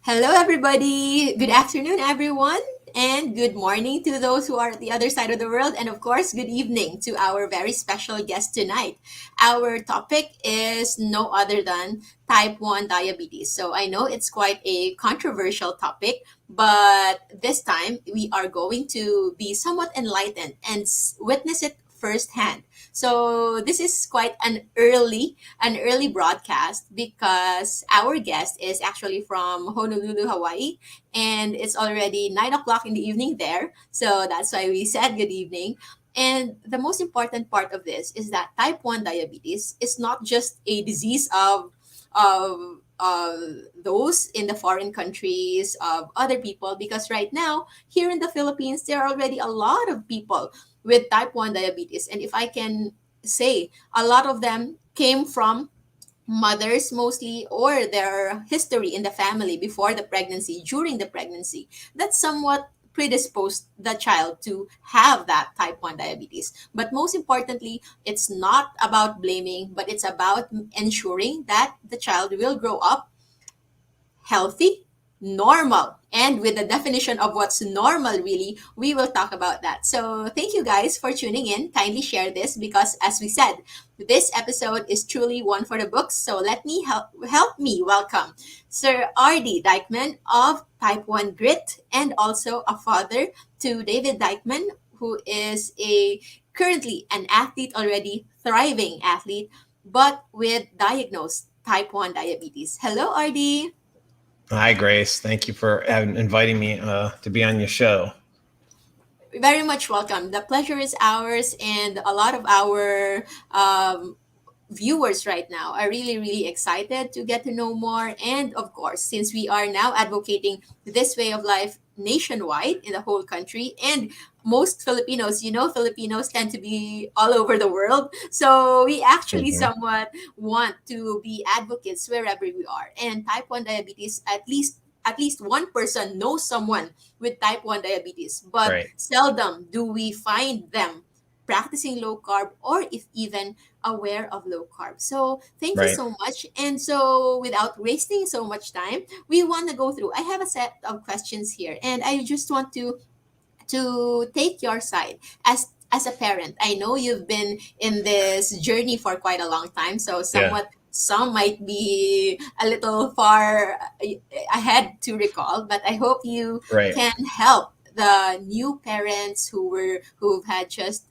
Hello, everybody. Good afternoon, everyone. And good morning to those who are at the other side of the world. And of course, good evening to our very special guest tonight. Our topic is no other than type 1 diabetes. So I know it's quite a controversial topic, but this time we are going to be somewhat enlightened and witness it firsthand. So this is quite an early broadcast because our guest is actually from Honolulu, Hawaii, and it's already 9 o'clock in the evening there. So that's why we said good evening. And the most important part of this is that type 1 diabetes is not just a disease of those in the foreign countries, of other people, because right now, here in the Philippines, there are already a lot of people with type 1 diabetes. And if I can say, a lot of them came from mothers mostly, or their history in the family before the pregnancy, during the pregnancy, that somewhat predisposed the child to have that type 1 diabetes. But most importantly, it's not about blaming, but it's about ensuring that the child will grow up healthy, normal. And with the definition of what's normal, really, we will talk about that. So, thank you guys for tuning in. Kindly share this because, as we said, this episode is truly one for the books. So, let me help me welcome Sir R.D. Dikeman of Type 1 Grit and also a father to David Dikeman, who is a currently an athlete already, thriving athlete, but with diagnosed type 1 diabetes. Hello, RD. Hi, Grace. Thank you for inviting me to be on your show. Very much welcome. The pleasure is ours, and a lot of our viewers right now are really, really excited to get to know more. And of course, since we are now advocating this way of life nationwide in the whole country, and most Filipinos, Filipinos tend to be all over the world. So we actually Mhm. somewhat want to be advocates wherever we are. And type 1 diabetes, at least one person knows someone with type 1 diabetes, but Right, seldom do we find them practicing low carb or if even aware of low carb. So thank you right. so much. And so without wasting so much time, we want to go through. I have a set of questions here, and I just want to take your side as a parent. I know you've been in this journey for quite a long time, so Yeah, somewhat some might be a little far ahead to recall, but I hope you right. can help the new parents who've had just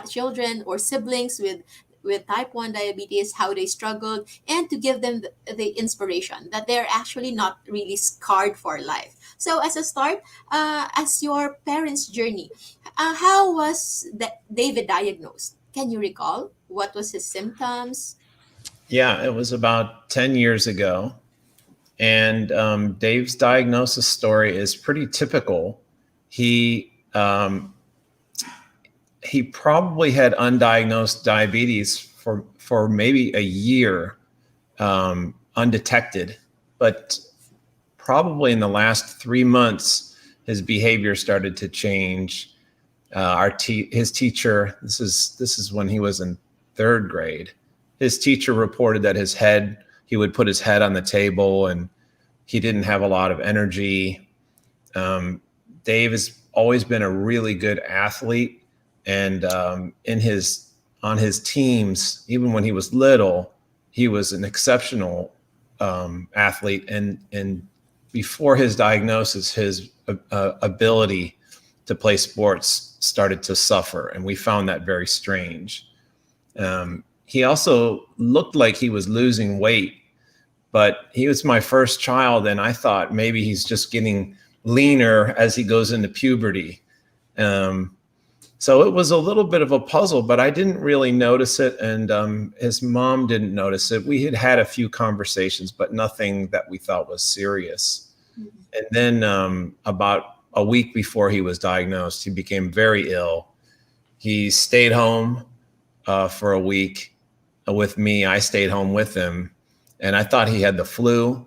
children or siblings with type 1 diabetes, how they struggled, and to give them the inspiration that they're actually not really scarred for life. So as a start, as your parents' journey, how was David diagnosed? Can you recall what was his symptoms? Yeah, it was about 10 years ago. And Dave's diagnosis story is pretty typical. He he probably had undiagnosed diabetes for maybe a year, undetected, but probably in the last 3 months, his behavior started to change. His teacher, this is when he was in third grade. His teacher reported that he would put his head on the table and he didn't have a lot of energy. Dave has always been a really good athlete, and on his teams, even when he was little, he was an exceptional athlete. And before his diagnosis, his ability to play sports started to suffer, and we found that very strange. He also looked like he was losing weight, but he was my first child, and I thought maybe he's just getting leaner as he goes into puberty. Um, so it was a little bit of a puzzle, but I didn't really notice it, and his mom didn't notice it. We had had a few conversations, but nothing that we thought was serious. And then about a week before he was diagnosed, he became very ill. He stayed home for a week with me. I stayed home with him, and I thought he had the flu.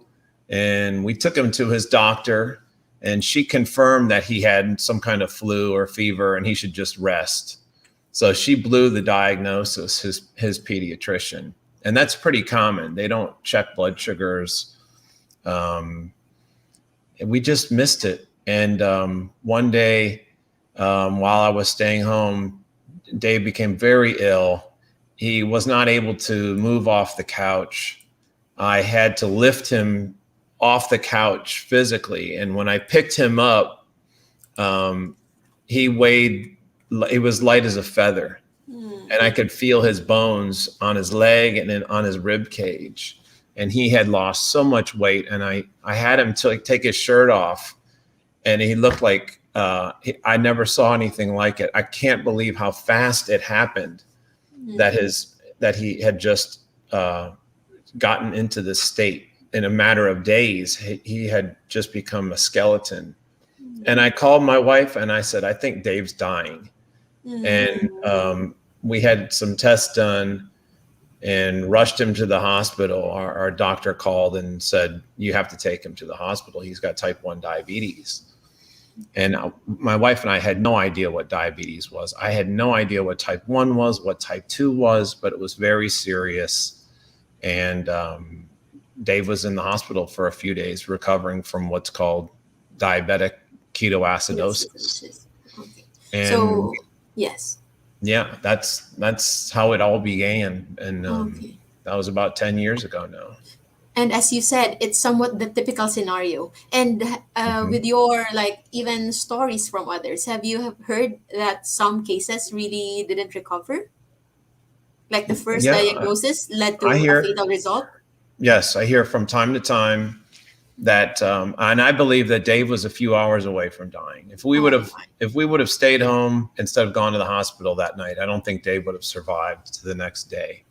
And we took him to his doctor, and she confirmed that he had some kind of flu or fever and he should just rest. So she blew the diagnosis, his pediatrician. And that's pretty common. They don't check blood sugars. Um, we just missed it. And one day, while I was staying home, Dave became very ill. He was not able to move off the couch. I had to lift him off the couch physically. And when I picked him up, um, he weighed, he was light as a feather. And I could feel his bones on his leg and then on his rib cage. And he had lost so much weight. And I had him take his shirt off, and he looked like I never saw anything like it. I can't believe how fast it happened that he had just gotten into this state in a matter of days. He had just become a skeleton. And I called my wife and I said, I think Dave's dying. And we had some tests done and rushed him to the hospital. Our doctor called and said, you have to take him to the hospital. He's got type 1 diabetes. And my wife and I had no idea what diabetes was. I had no idea what type 1 was, what type 2 was, but it was very serious. And Dave was in the hospital for a few days recovering from what's called diabetic ketoacidosis. Okay. And So, yes. yeah, that's how it all began. And that was about 10 years ago now. And as you said, it's somewhat the typical scenario. And with your like even stories from others, have you have heard that some cases really didn't recover? Like the first Yeah, diagnosis led I to a hear, fatal result? yes, I hear from time to time that, and I believe that Dave was a few hours away from dying. Oh my. If we would have stayed home instead of gone to the hospital that night, I don't think Dave would have survived to the next day.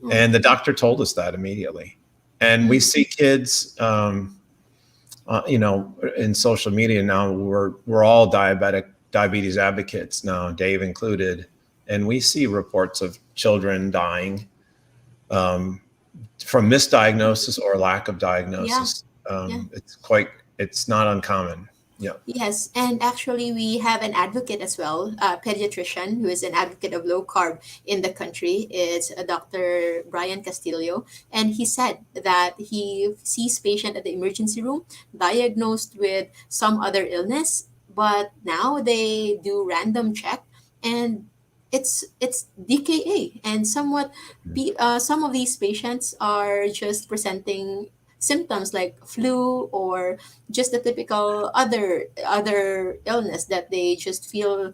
And the Okay. doctor told us that immediately. And we see kids, in social media now. We're all diabetes advocates now, Dave included, and we see reports of children dying um, from misdiagnosis or lack of Yeah. diagnosis. Yeah. It's not uncommon. Yeah. Yes, and actually, we have an advocate as well, a pediatrician who is an advocate of low carb in the country. It's Dr. Brian Castillo, and he said that he sees patient at the emergency room diagnosed with some other illness, but now they do random check, and it's DKA, and some of these patients are just presenting symptoms like flu or just the typical other illness that they just feel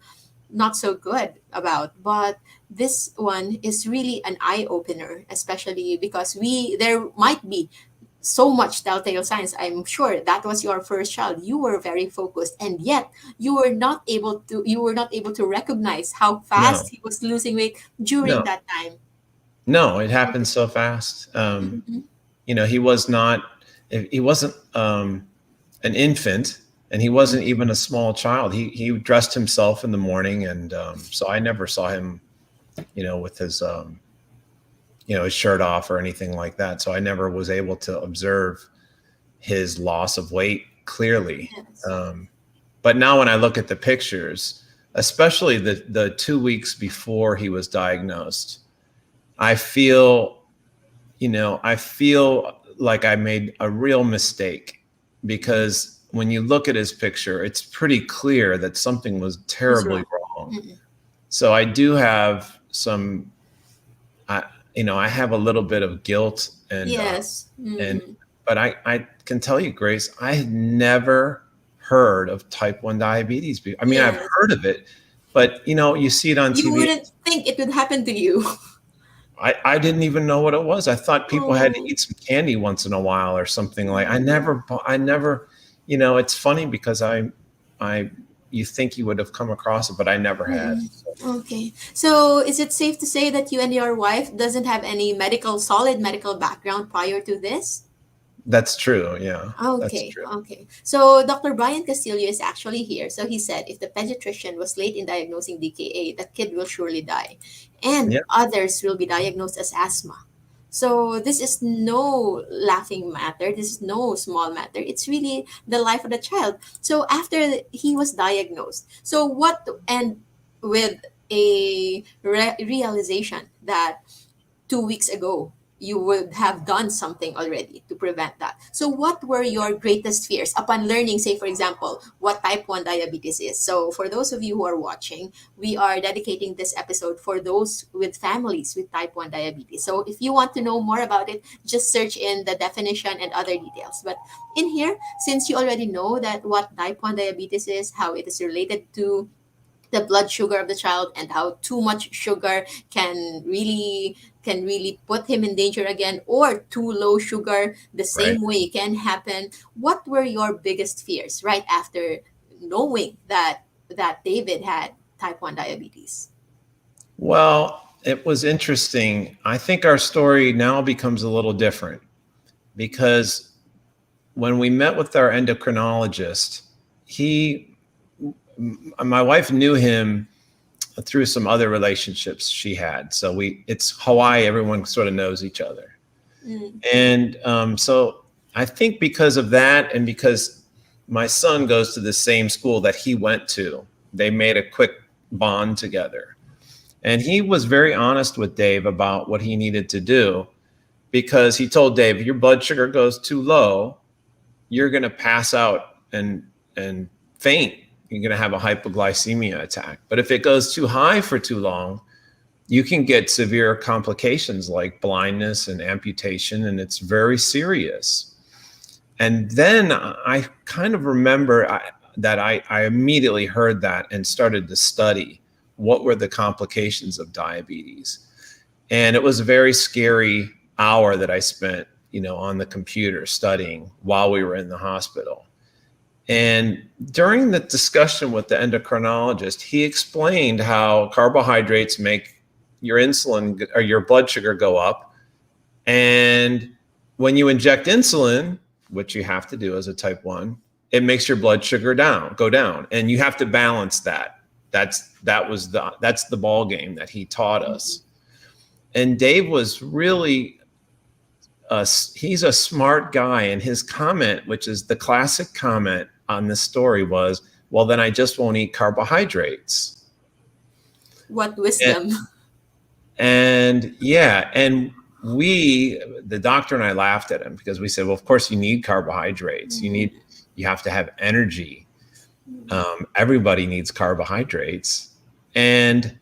not so good about. But this one is really an eye opener, especially because we there might be so much telltale signs. I'm sure that was your first child, you were very focused, and yet you were not able to recognize how fast No, he was losing weight during no, that time. no, it happened so fast. Mhm. He was not, he wasn't an infant, and he wasn't even a small child. He dressed himself in the morning, and so I never saw him, with his shirt off or anything like that. So I never was able to observe his loss of weight clearly. Yes. But now when I look at the pictures, especially the 2 weeks before he was diagnosed, I feel, I feel like I made a real mistake, because when you look at his picture, it's pretty clear that something was What's terribly wrong? wrong. Mm-mm. So I do have I, I have a little bit of guilt, Yes. and, Mm. but I can tell you, Grace, I had never heard of type 1 diabetes. I mean, I've Yes. heard of it, but you see it on You TV. wouldn't think it would happen to you. I didn't even know what it was. I thought people had to Oh. eat some candy once in a while or something. Like, Mm. I never, it's funny because you think you would have come across it, but I never had. Mm-mm. Okay. So is it safe to say that you and your wife doesn't have any solid medical background prior to this? That's true. Yeah, that's Okay, true. okay. So Dr. Brian Castillo is actually here. So he said if the pediatrician was late in diagnosing DKA, the kid will surely die. And Yeah, others will be diagnosed as asthma. So this is no laughing matter. This is no small matter. It's really the life of the child. So after he was diagnosed, so what, and with a realization that 2 weeks ago you would have done something already to prevent that. So what were your greatest fears upon learning, say for example, what type 1 diabetes is? So for those of you who are watching, we are dedicating this episode for those with families with type 1 diabetes. So if you want to know more about it, just search in the definition and other details. But in here, since you already know that what type 1 diabetes is, how it is related to the blood sugar of the child, and how too much sugar can really put him in danger again, or too low sugar the Right. same way can happen. What were your biggest fears right after knowing that David had type 1 diabetes? Well, it was interesting. I think our story now becomes a little different because when we met with our endocrinologist, my wife knew him through some other relationships she had. So it's Hawaii, everyone sort of knows each other. Mm, And so I think because of that, and because my son goes to the same school that he went to, they made a quick bond together. And he was very honest with Dave about what he needed to do, because he told Dave, if your blood sugar goes too low, you're going to pass out and faint. You're going to have a hypoglycemia attack. But if it goes too high for too long, you can get severe complications like blindness and amputation, and it's very serious. And then I kind of remember that I immediately heard that and started to study what were the complications of diabetes. And it was a very scary hour that I spent, on the computer studying while we were in the hospital. And during the discussion with the endocrinologist, he explained how carbohydrates make your insulin or your blood sugar go up. And when you inject insulin, which you have to do as a type 1, it makes your blood sugar go down. And you have to balance that. That's the ball game that he taught us. And Dave was really he's a smart guy, and his comment, which is the classic comment on this story, was, well, then I just won't eat carbohydrates. what And, wisdom. and yeah, and the doctor and I laughed at him because we said, well, of course you need carbohydrates. Mhm. You have to have energy. Everybody needs carbohydrates. And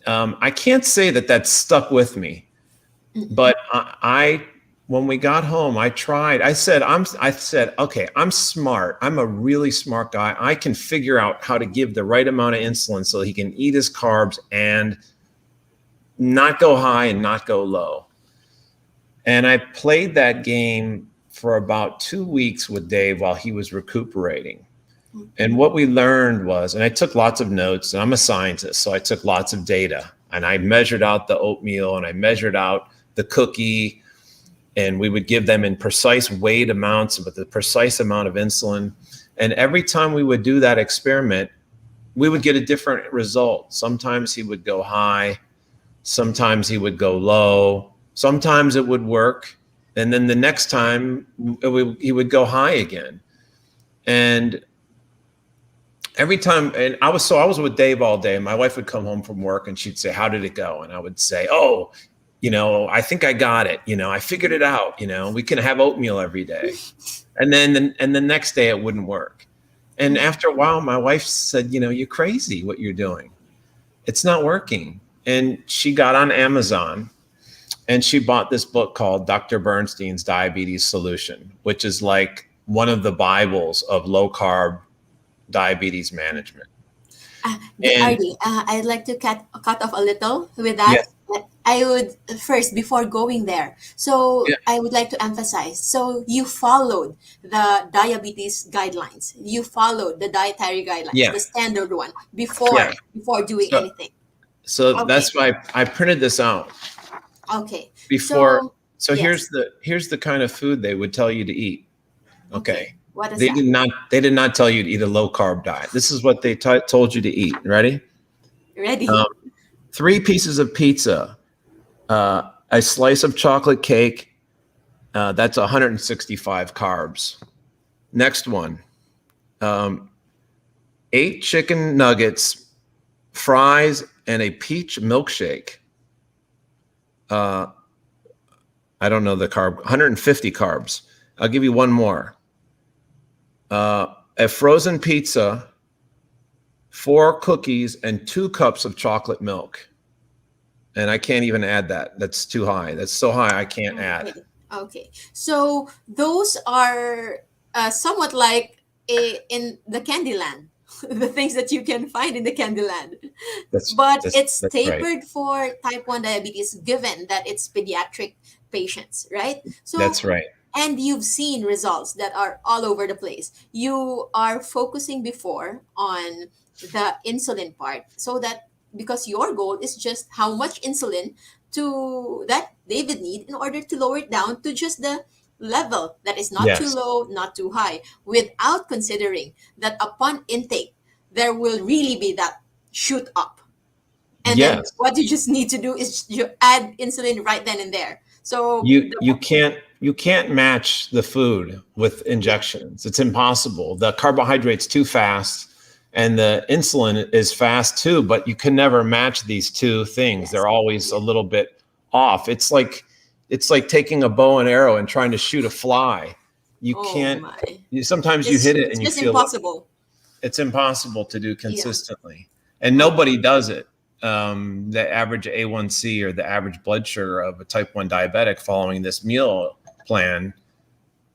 I can't say that stuck with me. Mhm. But when we got home, I said, okay, I'm smart. I'm a really smart guy. I can figure out how to give the right amount of insulin so he can eat his carbs and not go high and not go low. And I played that game for about 2 weeks with Dave while he was recuperating. And what we learned was, and I took lots of notes, and I'm a scientist, so I took lots of data, and I measured out the oatmeal and I measured out the cookie, and we would give them in precise weight amounts with the precise amount of insulin. And every time we would do that experiment, we would get a different result. Sometimes he would go high, sometimes he would go low, sometimes it would work, and then the next time he would go high again. And every time, and I was with Dave all day. My wife would come home from work and she'd say, how did it go? And I would say, oh, I think I got it. I figured it out. We can have oatmeal every day. And then the next day it wouldn't work. And after a while, my wife said, you're crazy what you're doing. It's not working. And she got on Amazon and she bought this book called Dr. Bernstein's Diabetes Solution, which is like one of the Bibles of low carb diabetes management. And RD, I'd like to cut off a little with that. yes, I would first, before going there, so yeah, I would like to emphasize. So you followed the diabetes guidelines. You followed the dietary guidelines, yeah, the standard one, yeah. before doing So, anything. so Okay, that's why I printed this out okay. before. So So yes, here's the kind of food they would tell you to eat. okay. Okay. What is They that? did not tell you to eat a low carb diet. This is what they told you to eat. Ready? Um, Ready? 3 pieces of pizza, a slice of chocolate cake. That's 165 carbs. Next one, um, 8 chicken nuggets, fries, and a peach milkshake. Uh, I don't know the carb, 150 carbs. I'll give you one more. A frozen pizza, 4 cookies, and 2 cups of chocolate milk. And I can't even add that. That's too high. That's so high I can't add. Okay. Okay. So those are somewhat like in the Candyland, the things that you can find in the Candyland. That's But that's it's that's right. tapered for type 1 diabetes, given that it's pediatric patients, right? So, That's right. and you've seen results that are all over the place. You are focusing before on the insulin part, so that because your goal is just how much insulin to that David need in order to lower it down to just the level that is not too Yes. low, not too high, without considering that upon intake, there will really be that shoot up. And then Yes. what you just need to do is you add insulin right then and there. So, You can't match the food with yeah, injections. It's impossible. The carbohydrate's too fast and the insulin is fast too, but you can never match these two things. yes, They're always a yeah. little bit off. It's like taking a bow and arrow and trying to shoot a fly. You Oh can't my. sometimes you hit it It's and you just feel like impossible. it's impossible to do Yeah. consistently. And Okay. nobody does it. The average A1C or the average blood sugar of a type 1 diabetic following this meal plan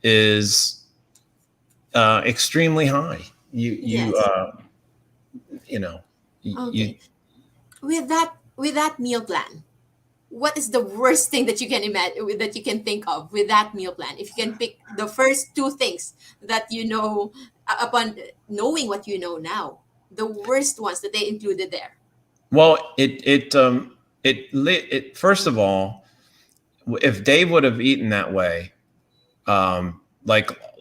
is extremely high. You you Yes. uh, you know you Okay. With that meal plan, what is the worst thing that you can imagine, that you can think of with that meal plan? If you can pick the first two things that you know, upon knowing what you know now, the worst ones that they included there. well it first of all, if Dave would have eaten that way,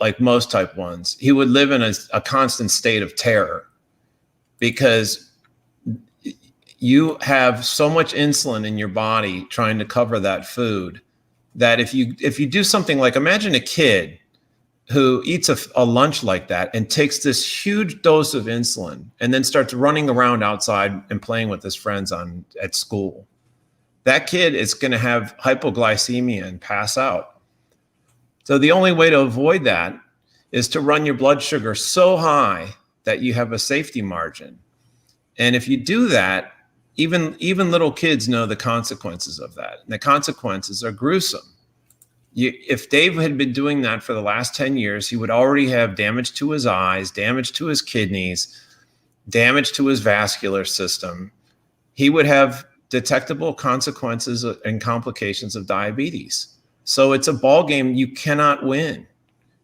like most type 1s, he would live in a constant state of terror because you have so much insulin in your body trying to cover that food that if you do something like, imagine a kid who eats a lunch like that and takes this huge dose of insulin and then starts running around outside and playing with his friends at school. That kid is going to have hypoglycemia and pass out. So the only way to avoid that is to run your blood sugar so high that you have a safety margin. And if you do that, even little kids know the consequences of that. And the consequences are gruesome. If Dave had been doing that for the last 10 years, he would already have damage to his eyes, damage to his kidneys, damage to his vascular system. He would have detectable consequences and complications of diabetes. So it's a ball game you cannot win.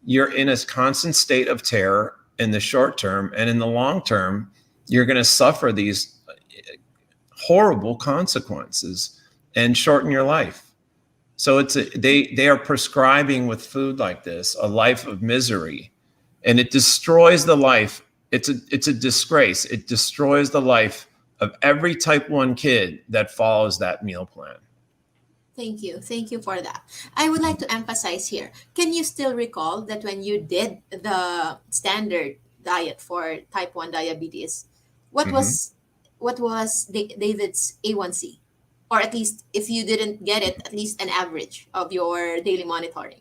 You're in a constant state of terror in the short term, and in the long term, you're going to suffer these horrible consequences and shorten your life. So they are prescribing with food like this a life of misery, and it destroys the life. It's a disgrace. It destroys the life of every type 1 kid that follows that meal plan. Thank you. Thank you for that. I would like to emphasize here. Can you still recall that when you did the standard diet for type 1 diabetes, what Mm-hmm. was David's A1C? Or at least if you didn't get it, at least an average of your daily monitoring.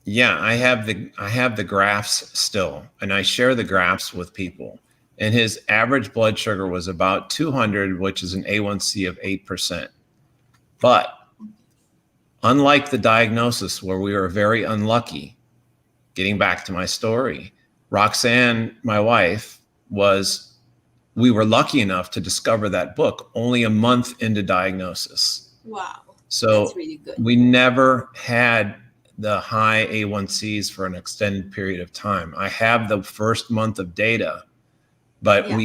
Yeah, I have the graphs still, and I share the graphs with people. And his average blood sugar was about 200, which is an A1C of 8%. But unlike the diagnosis where we were very unlucky, getting back to my story, Roxanne, my wife, we were lucky enough to discover that book only a month into diagnosis. Wow. That's So really good. we never had the high A1Cs for an extended period of time. I have the first month of data, but Yeah.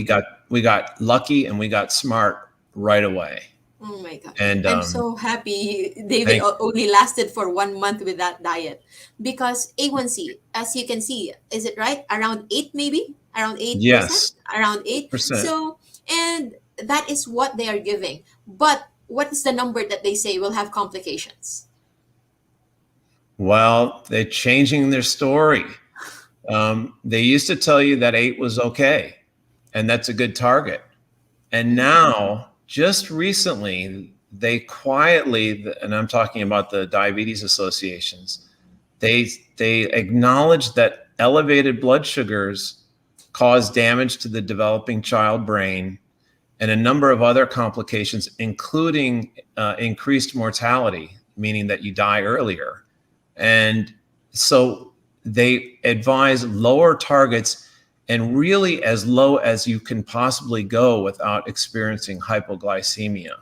we got lucky and we got smart right away. Oh my God. And I'm so happy David thank only lasted for 1 month with that diet, because A1C, as you can see, is it right? Around 8, maybe? Around 8%? Yes, Around 8. 8%. So, and that is what they are giving. But what is the number that they say will have complications? Well, they're changing their story. They used to tell you that 8 was okay, and that's a good target. And Mhm. now, just recently, they quietly, and I'm talking about the diabetes associations, they acknowledge that elevated blood sugars cause damage to the developing child brain and a number of other complications, including increased mortality, meaning that you die earlier. And so they advise lower targets and really as low as you can possibly go without experiencing hypoglycemia.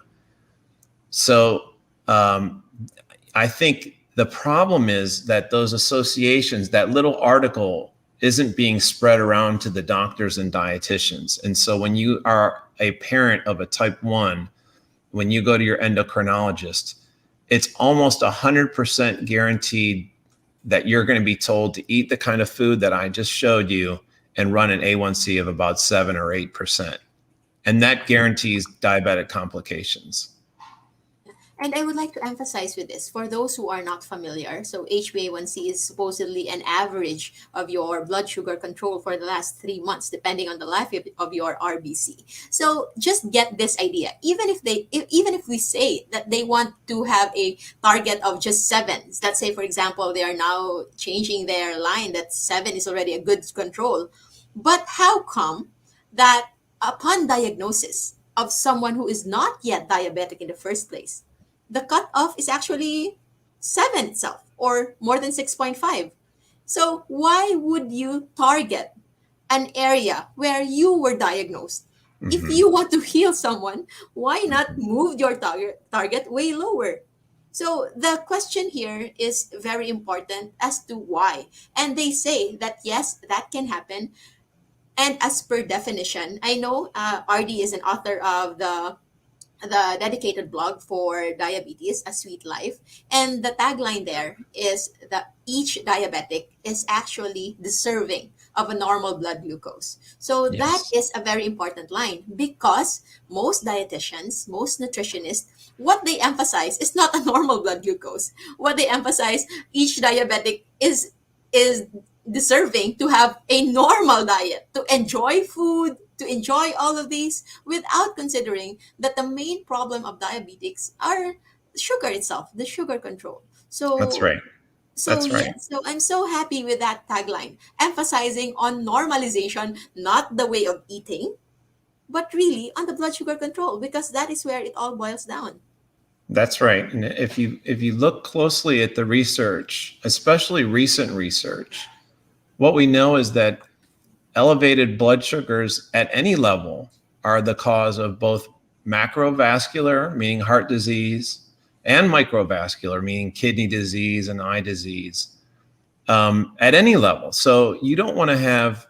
So I think the problem is that those associations, that little article isn't being spread around to the doctors and dietitians. And so when you are a parent of a type 1, when you go to your endocrinologist, it's almost 100% guaranteed that you're going to be told to eat the kind of food that I just showed you and run an A1C of about 7 or 8%. And that guarantees diabetic complications. And I would like to emphasize with this for those who are not familiar. So, HbA1c is supposedly an average of your blood sugar control for the last 3 months, depending on the life of your RBC. So, just get this idea. Even if we say that they want to have a target of just 7, let's say, for example, they are now changing their line that 7 is already a good control. But how come that upon diagnosis of someone who is not yet diabetic in the first place, the cutoff is actually 7 itself or more than 6.5? So, why would you target an area where you were diagnosed? If Mm-hmm. you want to heal someone, why not Mm-hmm. move your target way lower? So, the question here is very important as to why. And they say that yes, that can happen. And as per definition, I know RD is an author of the dedicated blog for diabetes, A Sweet Life. And the tagline there is that each diabetic is actually deserving of a normal blood glucose. So that Yes. is a very important line because most dietitians, most nutritionists, what they emphasize is not a normal blood glucose. What they emphasize, each diabetic is deserving to have a normal diet, to enjoy food, to enjoy all of these without considering that the main problem of diabetics are sugar itself, the sugar control. That's So right. so That's right. yes, so I'm so happy with that tagline, emphasizing on normalization, not the way of eating, but really on the blood sugar control, because that is where it all boils down. That's right. And if you look closely at the research, especially recent research, what we know is that elevated blood sugars at any level are the cause of both macrovascular, meaning heart disease, and microvascular, meaning kidney disease and eye disease, at any level. So you don't want to have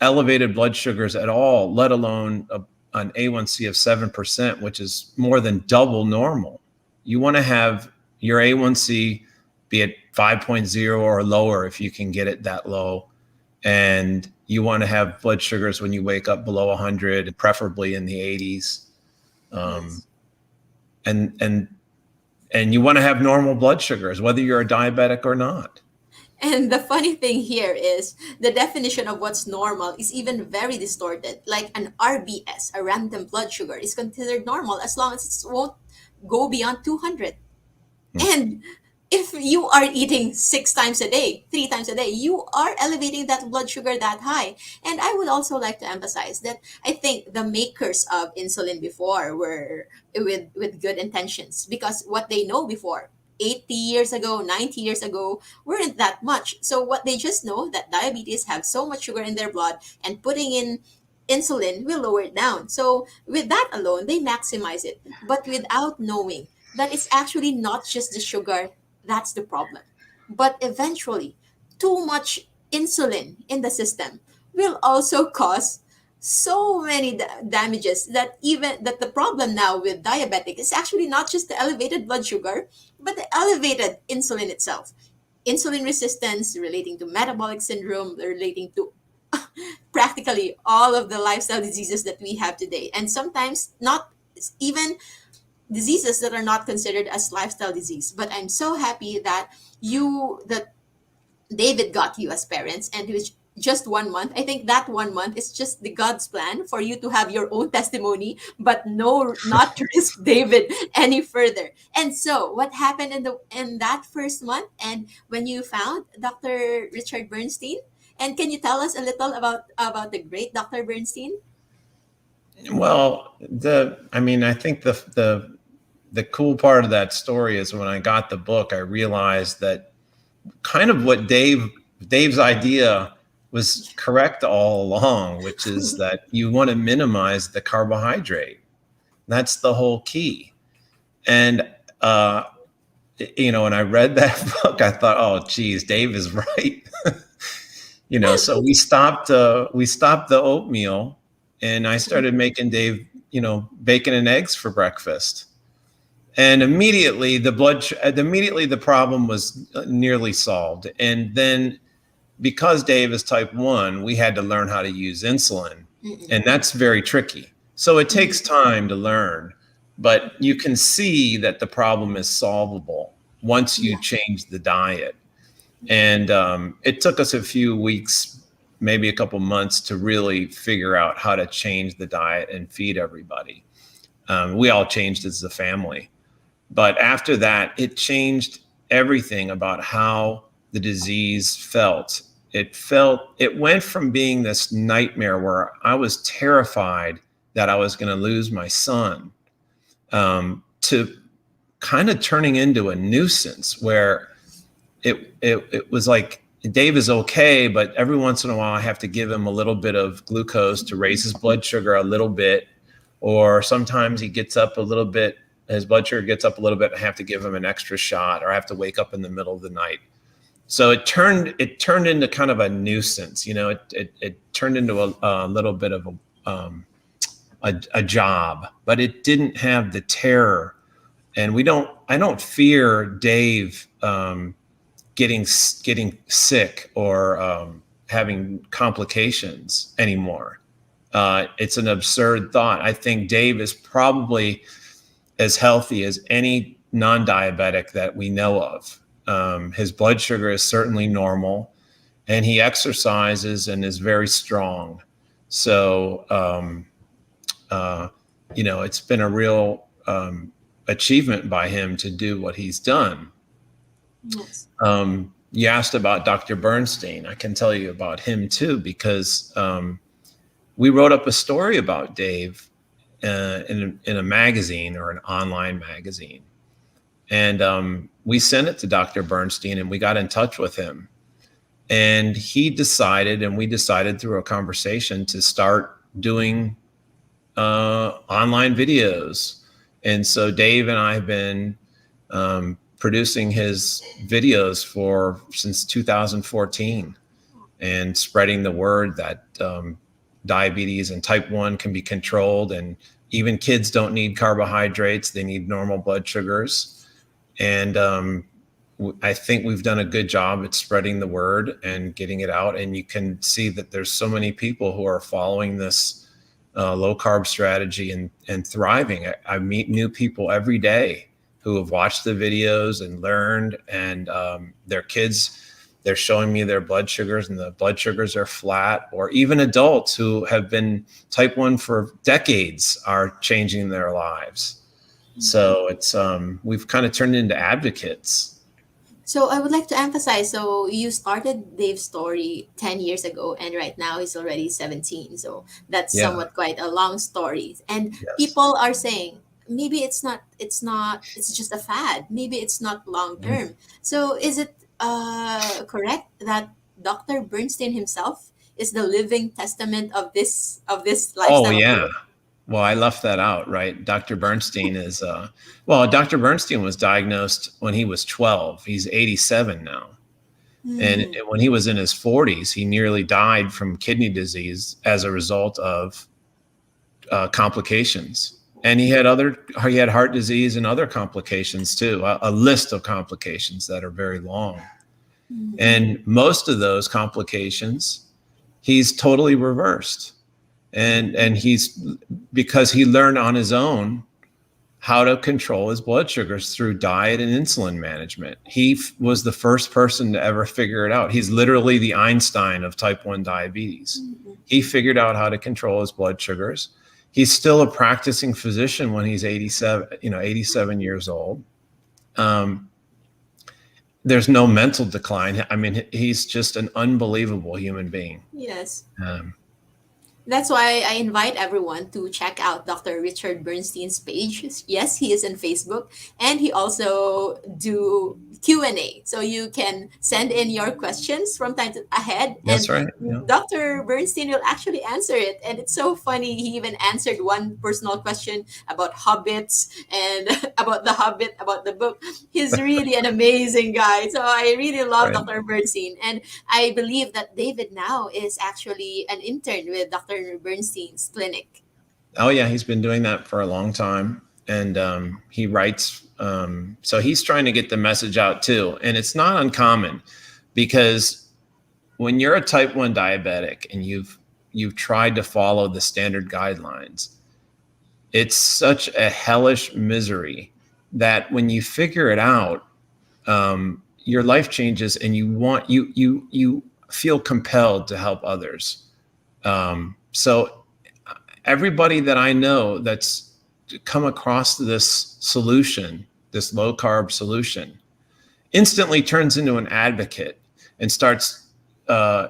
elevated blood sugars at all, let alone an A1C of 7%, which is more than double normal. You want to have your A1C be at 5.0 or lower if you can get it that low. And you want to have blood sugars when you wake up below 100, preferably in the 80s. Um, Yes. and and and you want to have normal blood sugars, whether you're a diabetic or not. And the funny thing here is the definition of what's normal is even very distorted. Like an RBS, a random blood sugar, is considered normal as long as it won't go beyond 200. And if you are eating 6 times a day, 3 times a day, you are elevating that blood sugar that high. And I would also like to emphasize that I think the makers of insulin before were with good intentions because what they know before, 80 years ago, 90 years ago, weren't that much. So what they just know that diabetes have so much sugar in their blood and putting in insulin will lower it down. So with that alone, they maximize it, but without knowing that it's actually not just the sugar that's the problem. But eventually, too much insulin in the system will also cause so many damages that even that the problem now with diabetic is actually not just the elevated blood sugar but the elevated insulin itself, insulin resistance relating to metabolic syndrome relating to practically all of the lifestyle diseases that we have today, and sometimes not even diseases that are not considered as lifestyle disease. But I'm so happy that David got you as parents and just 1 month. I think that 1 month is just the God's plan for you to have your own testimony, but no, not to risk David any further. And so, what happened in that first month, and when you found Dr. Richard Bernstein? And can you tell us a little about the great Dr. Bernstein? Well, I think the cool part of that story is when I got the book, I realized that kind of what Dave's idea was correct all along, which is that you want to minimize the carbohydrate. That's the whole key. And when I read that book, I thought, oh, geez, Dave is right. So we stopped the oatmeal, and I started making Dave, bacon and eggs for breakfast. And immediately the problem was nearly solved. And then because Dave is type 1, we had to learn how to use insulin. And that's very tricky. So it takes time to learn, but you can see that the problem is solvable once you change the diet. And it took us a few weeks, maybe a couple months, to really figure out how to change the diet and feed everybody. We all changed as a family. But after that, it changed everything about how the disease felt. It went from being this nightmare where I was terrified that I was going to lose my son, to kind of turning into a nuisance where it was like, Dave is okay, but every once in a while I have to give him a little bit of glucose to raise his blood sugar a little bit. Or sometimes he gets up a little bit, his blood sugar gets up a little bit, and I have to give him an extra shot, or I have to wake up in the middle of the night. So it turned into kind of a nuisance. It turned into a little bit of a job, but it didn't have the terror. And I don't fear Dave getting sick or having complications anymore. It's an absurd thought. I think Dave is probably as healthy as any non-diabetic that we know of. His blood sugar is certainly normal, and he exercises and is very strong. So, it's been a real achievement by him to do what he's done. Yes. You asked about Dr. Bernstein. I can tell you about him too, because we wrote up a story about Dave in a magazine, or an online magazine. And we sent it to Dr. Bernstein, and we got in touch with him. And he decided, and we decided through a conversation, to start doing online videos. And so Dave and I have been producing his videos since 2014, and spreading the word that diabetes and type 1 can be controlled, and even kids don't need carbohydrates, they need normal blood sugars. And I think we've done a good job at spreading the word and getting it out. And you can see that there's so many people who are following this low carb strategy and thriving. I meet new people every day who have watched the videos and learned, and their kids, they're showing me their blood sugars, and the blood sugars are flat. Or even adults who have been type 1 for decades are changing their lives. So it's we've kind of turned into advocates. So I would like to emphasize, so you started Dave's story 10 years ago, and right now he's already 17. So that's Yeah. somewhat quite a long story. And Yes. people are saying, maybe it's just a fad. Maybe it's not long term. So is it correct that Dr. Bernstein himself is the living testament of this lifestyle? Oh, yeah. Well, I left that out, right? Dr. Bernstein is, Dr. Bernstein was diagnosed when he was 12. He's 87 now. And when he was in his 40s, he nearly died from kidney disease as a result of complications. And he had heart disease and other complications too, a list of complications that are very long. And most of those complications, he's totally reversed. And he's, because he learned on his own how to control his blood sugars through diet and insulin management. He was the first person to ever figure it out. He's literally the Einstein of type 1 diabetes. Mhm. He figured out how to control his blood sugars. He's still a practicing physician when he's 87 years old. Um, there's no mental decline. I mean, he's just an unbelievable human being. Yes. Um, That's why I invite everyone to check out Dr. Richard Bernstein's page. Yes, he is on Facebook, and he also do Q&A. So you can send in your questions from time to ahead, that's and right. Yeah. Dr. Bernstein will actually answer it. And it's so funny. He even answered one personal question about hobbits and about the Hobbit, about the book. He's really an amazing guy. So I really love Right. Dr. Bernstein. And I believe that David now is actually an intern with Dr. Bernstein's clinic. Oh yeah, he's been doing that for a long time, and he writes. So he's trying to get the message out too, and it's not uncommon because when you're a type 1 diabetic and you've tried to follow the standard guidelines, it's such a hellish misery that when you figure it out, your life changes, and you feel compelled to help others. So everybody that I know that's come across this solution, this low carb solution, instantly turns into an advocate and starts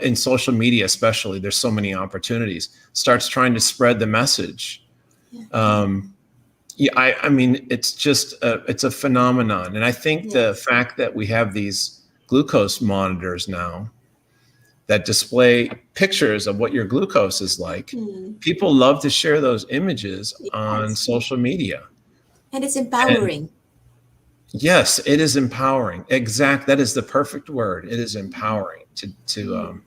in social media, especially. There's so many opportunities. Starts trying to spread the message. Yeah. Yeah, I mean, it's just it's a phenomenon, and I think the Yes. fact that we have these glucose monitors now that display pictures of what your glucose is like, Hmm. people love to share those images on Yes. social media. And it's And empowering. yes, it is empowering. That is the perfect word. It is empowering Mhm.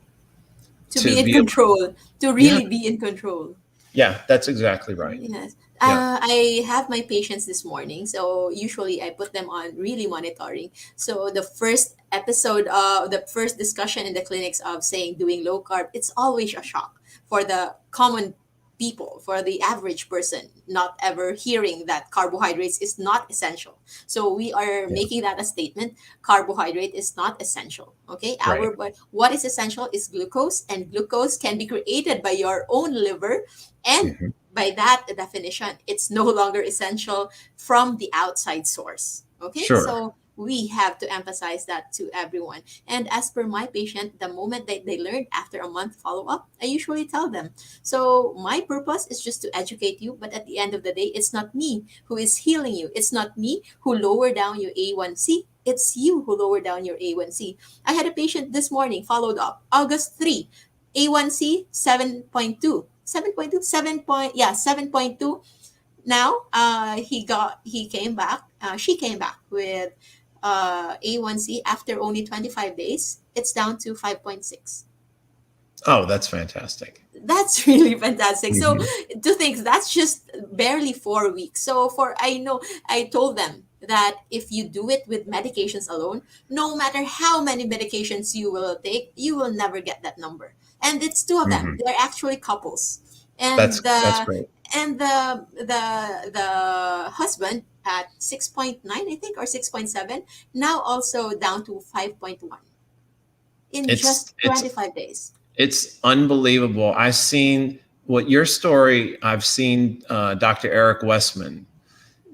To to be in be able. control, to Yeah, really be in control. yeah, that's exactly right. Yes. Yeah. I have my patients this morning, so usually I put them on really monitoring. So the first episode, the first discussion in the clinics of saying doing low carb, it's always a shock for the common people, for the average person, not ever hearing that carbohydrates is not essential. So we are Yeah. making that a statement. Carbohydrate is not essential. Okay, Right. but what is essential is glucose, and glucose can be created by your own liver, and Mhm. by that definition, it's no longer essential from the outside source. Okay, Sure. so we have to emphasize that to everyone. And as per my patient, the moment that they learned after a month follow up, I usually tell them. So my purpose is just to educate you, but at the end of the day, it's not me who is healing you. It's not me who lower down your A1C. It's you who lower down your A1C. I had a patient this morning followed up August 3, A1C 7.2. 7.2, 7 point, yeah, 7.2. Now he came back, she came back with A1C after only 25 days. It's down to 5.6. Oh, that's fantastic. That's really fantastic. So Mhm. to think that's just barely 4 weeks. So for I know I told them that if you do it with medications alone, no matter how many medications you will take, you will never get that number. And it's two of them. Mhm. They're actually couples. And That's the great. and the husband at 6.9, I think, or 6.7, now also down to 5.1 in It's just it's 25 days. it's unbelievable. I've seen what your story. I've seen Dr. Eric Westman.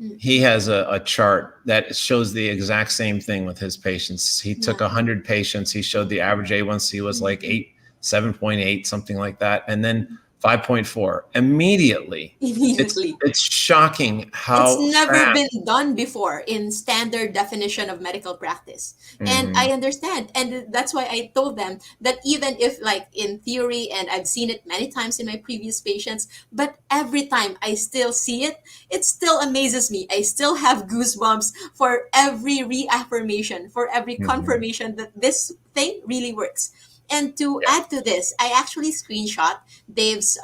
Mm, He has a chart that shows the exact same thing with his patients. He took yeah. 100 patients. He showed the average A1C was like Mhm. 7.8, something like that, and then 5.4 immediately. Immediately. It's shocking It's how never fast. been done before in standard definition of medical practice. And I Mhm. understand. And that's why I told them that even if, like, in theory, and I've seen it many times in my previous patients, but every time I still see it, it still amazes me. I still have goosebumps for every reaffirmation, for every Mhm. confirmation that this thing really works. And to Yeah. add to this, I actually screenshot Dave's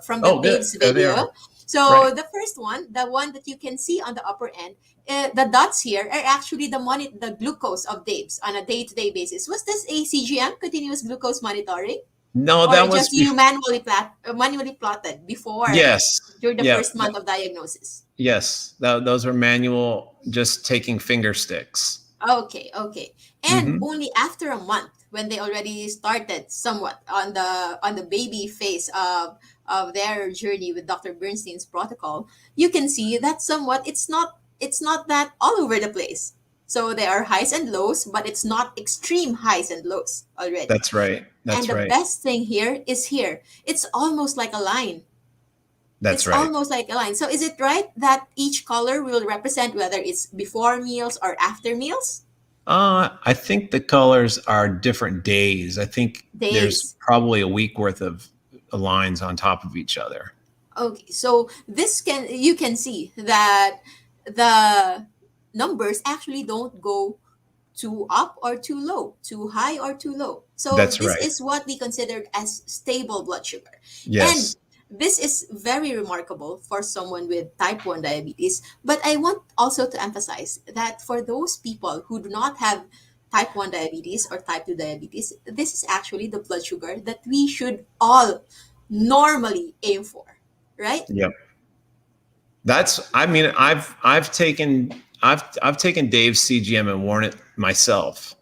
from the Oh, good. Dave's There they are. video. So Right. the first one, the one that you can see on the upper end, the dots here are actually the glucose of Dave's on a day-to-day basis. Was this a CGM, continuous glucose monitoring? No, or that was just you manually plotted before yes. during the Yeah. first month of diagnosis? Yes. Those are manual, just taking finger sticks. Okay, okay. And Hmm. only after a month, when they already started somewhat on the baby phase of their journey with Dr. Bernstein's protocol, you can see that somewhat it's not that all over the place. So there are highs and lows, but it's not extreme highs and lows already. That's right. And That's the right. best thing here is here. It's almost like a line. That's It's right. almost like a line. So is it right that each color will represent whether it's before meals or after meals? I think the colors are different days. I think there's Days. probably a week worth of lines on top of each other. Okay, so this can you can see that the numbers actually don't go too up or too low, too high or too low. So That's this right. is what we considered as stable blood sugar. And Yes. this is very remarkable for someone with type 1 diabetes. But I want also to emphasize that for those people who do not have type 1 diabetes or type 2 diabetes, this is actually the blood sugar that we should all normally aim for, right? Yep. That's. I mean, I've taken Dave's CGM and worn it myself.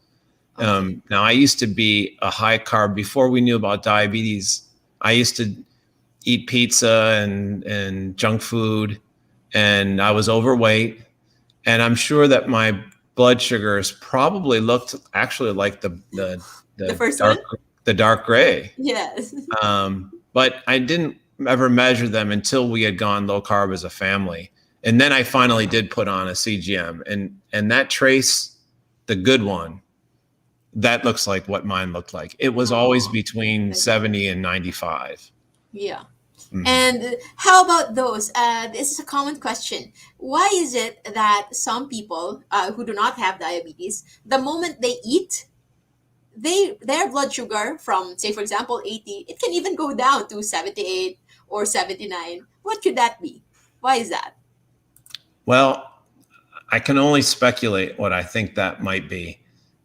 Okay. Now, I used to be a high carb before we knew about diabetes. I used to eat pizza and junk food, and I was overweight. And I'm sure that my blood sugars probably looked actually like The the first one? dark the dark gray. Yes. But I didn't ever measure them until we had gone low carb as a family. And then I finally did put on a CGM, and that trace, the good one, that looks like what mine looked like. It was always Oh, between that's good. 70 and 95. Yeah. Mhm. And how about those? This is a common question. Why is it that some people who do not have diabetes, the moment they eat, their blood sugar from, say, for example, 80, it can even go down to 78 or 79. What could that be? Why is that? Well, I can only speculate what I think that might be.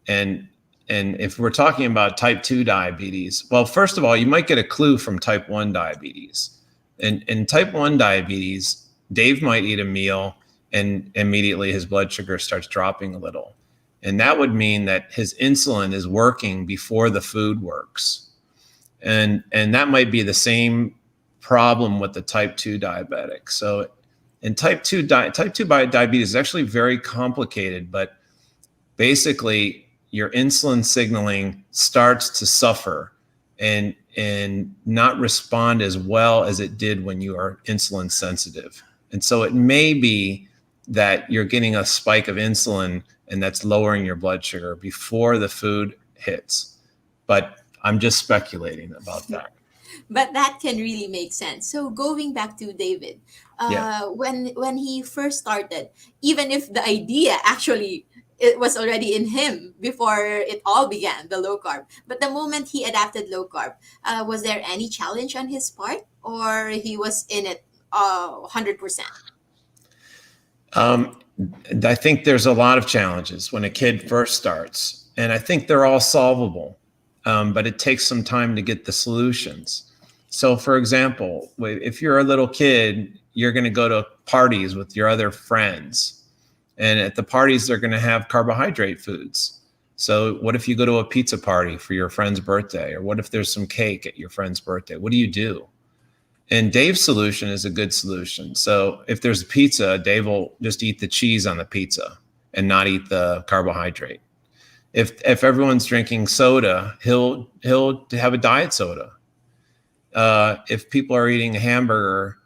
And if we're talking about type 2 diabetes, well, first of all, you might get a clue from type 1 diabetes. And in type 1 diabetes, Dave might eat a meal and immediately his blood sugar starts dropping a little. And that would mean that his insulin is working before the food works. And that might be the same problem with the type 2 diabetic. So in type 2 diabetes is actually very complicated, but basically your insulin signaling starts to suffer and not respond as well as it did when you are insulin sensitive. And so it may be that you're getting a spike of insulin and that's lowering your blood sugar before the food hits. But I'm just speculating about that. But that can really make sense. So going back to David, Yeah. when he first started, even if the idea actually it was already in him before it all began, the low carb. But the moment he adapted low carb, was there any challenge on his part, or he was in it 100%? Um, I think there's a lot of challenges when a kid first starts, and I think they're all solvable, but it takes some time to get the solutions. So, for example, if you're a little kid, you're going to go to parties with your other friends, and at the parties, they're going to have carbohydrate foods. So, what if you go to a pizza party for your friend's birthday, or what if there's some cake at your friend's birthday? What do? And Dave's solution is a good solution. So if there's a pizza, Dave will just eat the cheese on the pizza and not eat the carbohydrate. If everyone's drinking soda, he'll have a diet soda. If people are eating a hamburger,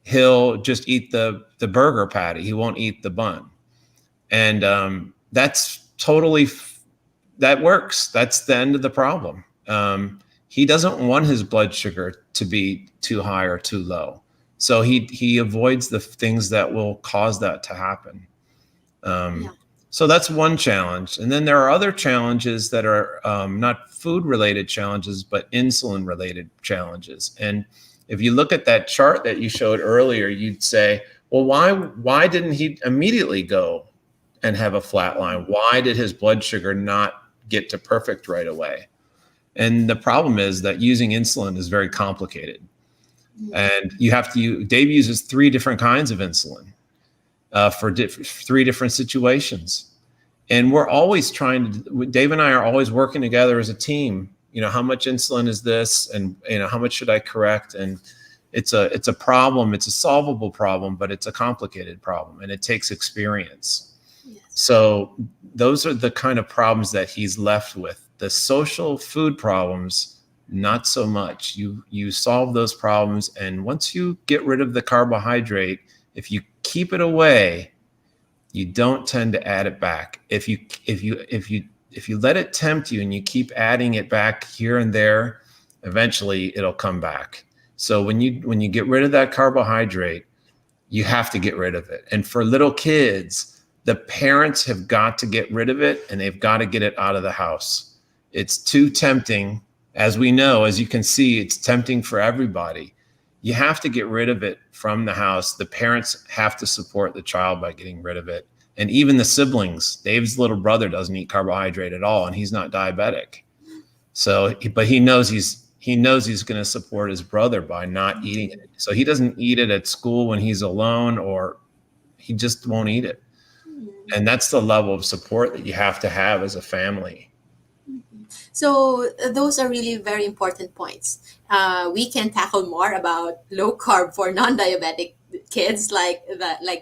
he'll just eat the burger patty. He won't eat the bun. And that's totally that works. That's the end of the problem. He doesn't want his blood sugar to be too high or too low, so he avoids the things that will cause that to happen. Yeah. So that's one challenge, and then there are other challenges that are not food related challenges, but insulin related challenges. And if you look at that chart that you showed earlier, you'd say, well, why didn't he immediately go and have a flat line? Why did his blood sugar not get to perfect right away? And the problem is that using insulin is very complicated. Mm. And Dave uses 3 different kinds of insulin for 3 different situations. And we're always Dave and I are always working together as a team. How much insulin is this? And, how much should I correct? And it's a problem. It's a solvable problem, but it's a complicated problem, and it takes experience. Yes. So those are the kind of problems that he's left with. The social food problems, not so much. You solve those problems, and once you get rid of the carbohydrate, if you keep it away, you don't tend to add it back. If you let it tempt you and you keep adding it back here and there, eventually it'll come back. So when you get rid of that carbohydrate, you have to get rid of it. And for little kids, the parents have got to get rid of it, and they've got to get it out of the house. It's too tempting. As we know, as you can see, it's tempting for everybody. You have to get rid of it from the house. The parents have to support the child by getting rid of it. And even the siblings. Dave's little brother doesn't eat carbohydrate at all, and he's not diabetic. But he knows he's going to support his brother by not eating it. So he doesn't eat it at school when he's alone, or he just won't eat it. And that's the level of support that you have to have as a family. So those are really very important points. We can tackle more about low carb for non-diabetic kids like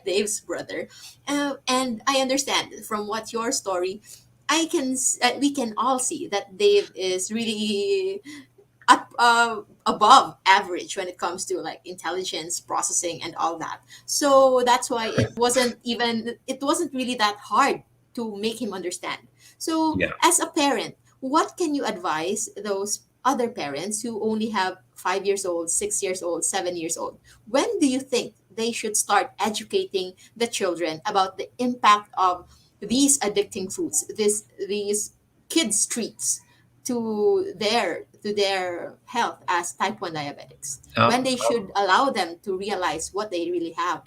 Dave's brother, and I understand from what your story. We can all see that Dave is really above average when it comes to like intelligence processing and all that. So that's why it wasn't really that hard to make him understand. So Yeah. as a parent, what can you advise those other parents who only have 5 years old, 6 years old, 7 years old? When do you think they should start educating the children about the impact of these addicting foods, these kids treats to their health as type 1 diabetics? When I'll, they should allow them to realize what they really have?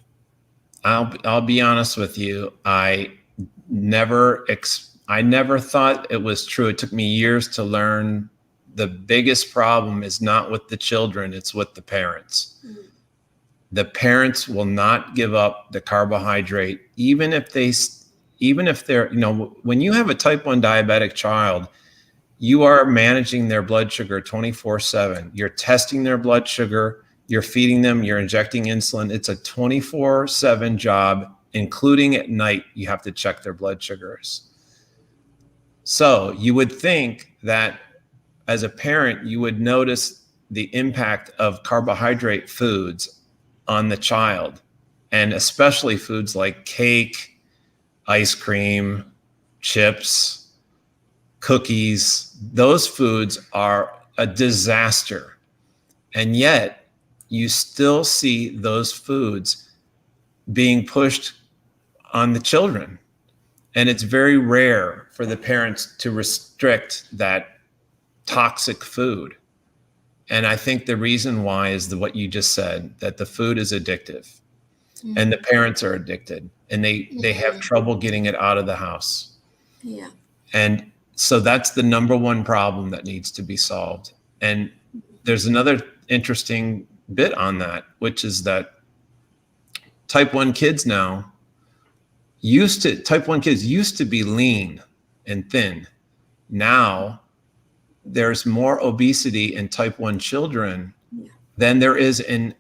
I'll be honest with you. Never I never thought it was true. It took me years to learn the biggest problem is not with the children, it's with the parents. Mm. The parents will not give up the carbohydrate, even if they're, when you have a type 1 diabetic child, you are managing their blood sugar 24/7. You're testing their blood sugar, you're feeding them, you're injecting insulin. It's a 24/7 job, including at night, you have to check their blood sugars. So you would think that as a parent, you would notice the impact of carbohydrate foods on the child, and especially foods like cake, ice cream, chips, cookies. Those foods are a disaster. And yet you still see those foods being pushed on the children. And it's very rare for the parents to restrict that toxic food. And I think the reason why is what you just said, that the food is addictive. Mm. And the parents are addicted, and they have trouble getting it out of the house. Yeah. And so that's the number one problem that needs to be solved. And there's another interesting bit on that, which is that type 1 kids used to be lean and thin. Now there's more obesity in type 1 children than there is in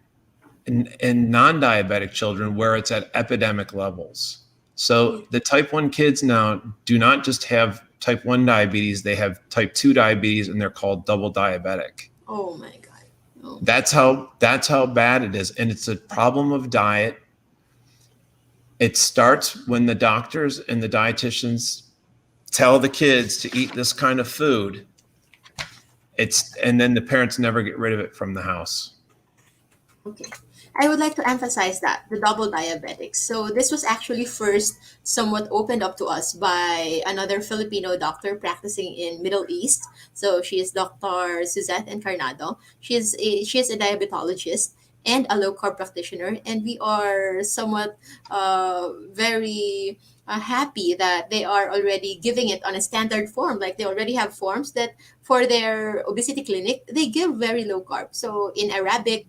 non-diabetic children, where it's at epidemic levels. So the type 1 kids now do not just have type 1 diabetes, they have type 2 diabetes, and they're called double diabetic. Oh my God. Oh. That's how bad it is. And it's a problem of diet. It starts when the doctors and the dietitians tell the kids to eat this kind of food. And then the parents never get rid of it from the house. Okay. I would like to emphasize that the double diabetics. So this was actually first somewhat opened up to us by another Filipino doctor practicing in Middle East. So she is Dr. Suzette Encarnado. She is a diabetologist, and a low carb practitioner, and we are somewhat very happy that they are already giving it on a standard form. Like they already have forms that for their obesity clinic they give very low carb. So in Arabic,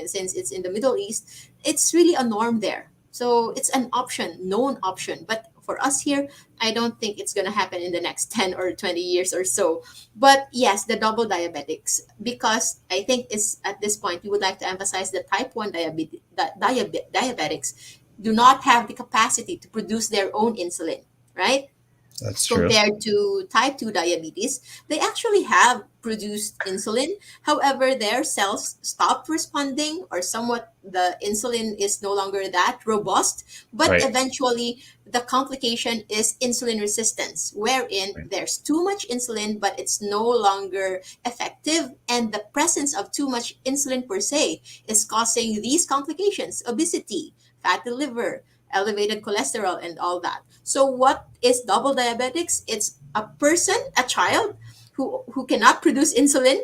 since it's in the Middle East, it's really a norm there. So it's an option, known option. But for us here, I don't think it's going to happen in the next 10 or 20 years or so. But yes, the double diabetics, because I think is at this point we would like to emphasize that type 1 diabetics do not have the capacity to produce their own insulin, right? That's true. Compared to type 2 diabetes, they actually have produced insulin. However, their cells stop responding, or somewhat the insulin is no longer that robust. But Right. eventually, the complication is insulin resistance, wherein Right. there's too much insulin, but it's no longer effective. And the presence of too much insulin per se is causing these complications: obesity, fatty liver, elevated cholesterol, and all that. So what is double diabetics? It's a person, a child who cannot produce insulin.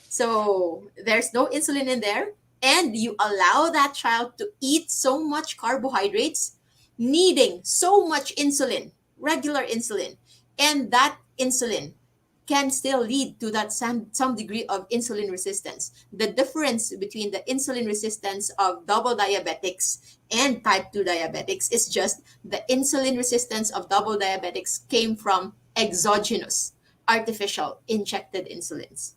So there's no insulin in there, and you allow that child to eat so much carbohydrates, needing so much insulin, regular insulin, and that insulin can still lead to that some degree of insulin resistance. The difference between the insulin resistance of double diabetics and type 2 diabetics is just the insulin resistance of double diabetics came from exogenous, artificial, injected insulins.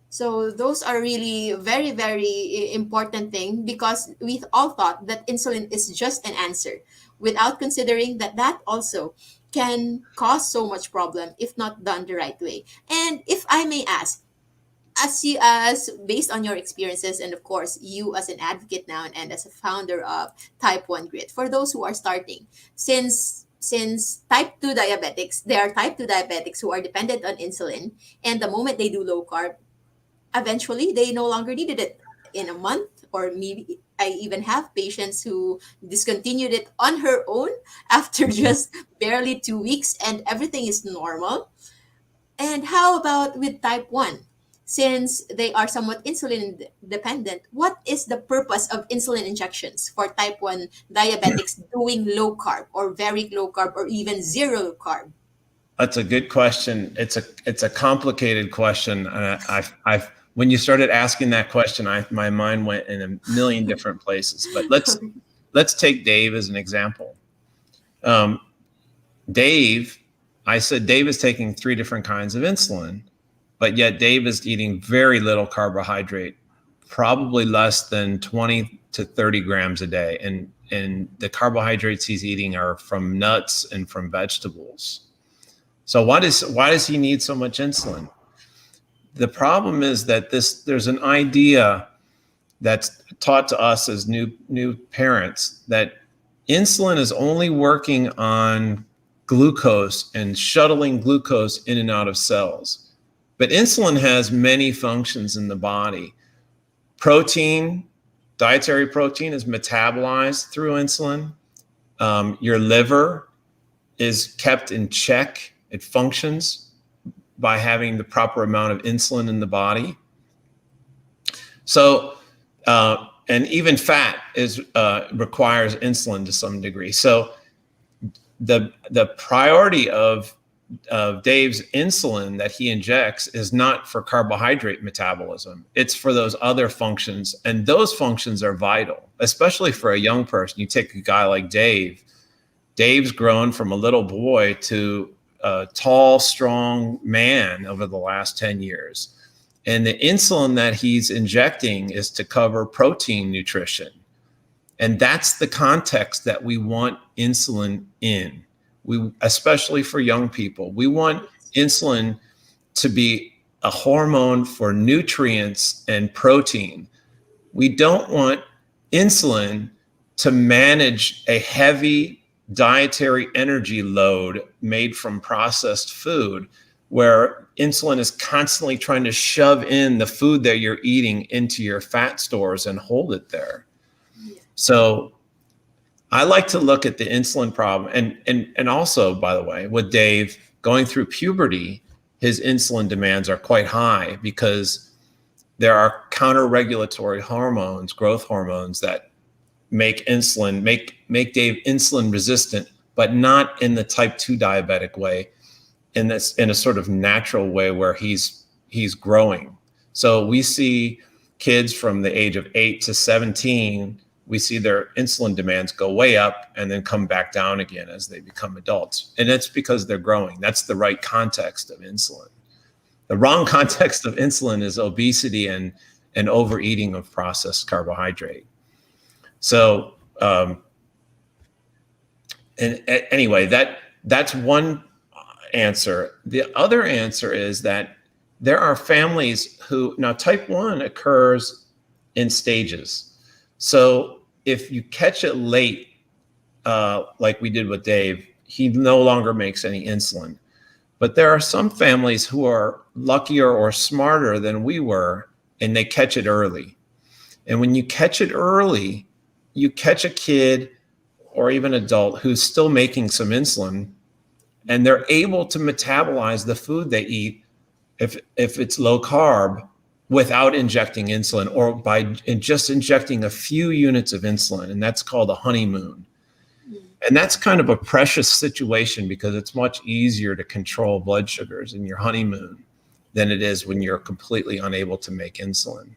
So those are really very, very important thing, because we all thought that insulin is just an answer, without considering that that also can cause so much problem if not done the right way. And if I may ask, as based on your experiences, and of course you as an advocate now and as a founder of type 1 grit, for those who are starting, since type 2 diabetics, there are type 2 diabetics who are dependent on insulin, and the moment they do low carb, eventually they no longer needed it in a month, or maybe I even have patients who discontinued it on her own after just barely 2 weeks, and everything is normal. And how about with type 1? Since they are somewhat insulin dependent, what is the purpose of insulin injections for type 1 diabetics doing low carb, or very low carb, or even zero carb? That's a good question. It's a complicated question. And I've when you started asking that question, my mind went in a million different places. But let's take Dave as an example. Um, Dave, I said Dave is taking 3 different kinds of insulin, but yet Dave is eating very little carbohydrate, probably less than 20 to 30 grams a day. And the carbohydrates he's eating are from nuts and from vegetables. So why does he need so much insulin? The problem is that there's an idea that's taught to us as new parents that insulin is only working on glucose and shuttling glucose in and out of cells. But insulin has many functions in the body. Protein, dietary protein, is metabolized through insulin. Your liver is kept in check. It functions by having the proper amount of insulin in the body. So, and even fat requires insulin to some degree. So, the priority of Dave's insulin that he injects is not for carbohydrate metabolism. It's for those other functions, and those functions are vital, especially for a young person. You take a guy like Dave. Dave's grown from a little boy to a tall, strong man over the last 10 years. And the insulin that he's injecting is to cover protein nutrition. And that's the context that we want insulin in. Especially for young people, we want insulin to be a hormone for nutrients and protein. We don't want insulin to manage a heavy dietary energy load made from processed food, where insulin is constantly trying to shove in the food that you're eating into your fat stores and hold it there. So I like to look at the insulin problem. And also, by the way, with Dave going through puberty, his insulin demands are quite high because there are counter-regulatory hormones, growth hormones, that make Dave insulin resistant, but not in the type 2 diabetic way, in a sort of natural way where he's growing. So we see kids from the age of 8 to 17, we see their insulin demands go way up and then come back down again as they become adults. And it's because they're growing. That's the right context of insulin. The wrong context of insulin is obesity and overeating of processed carbohydrate. So, and anyway, that's one answer. The other answer is that there are families who, now type 1 occurs in stages. So if you catch it late, like we did with Dave, he no longer makes any insulin. But there are some families who are luckier or smarter than we were, and they catch it early. And when you catch it early, you catch a kid or even adult who's still making some insulin, and they're able to metabolize the food they eat, if it's low carb, without injecting insulin, or by just injecting a few units of insulin. And that's called a honeymoon. And that's kind of a precious situation because it's much easier to control blood sugars in your honeymoon than it is when you're completely unable to make insulin.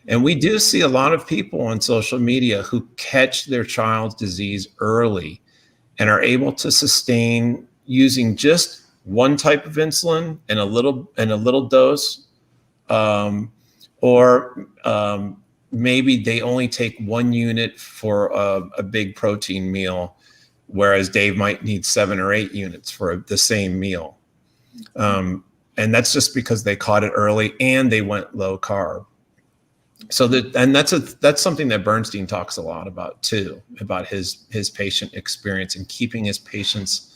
And we do see a lot of people on social media who catch their child's disease early and are able to sustain using just one type of insulin and a little dose, or maybe they only take 1 unit for a big protein meal, whereas Dave might need 7 or 8 units for the same meal. And that's just because they caught it early and they went low carb. So that's something that Bernstein talks a lot about too, about his patient experience and keeping his patients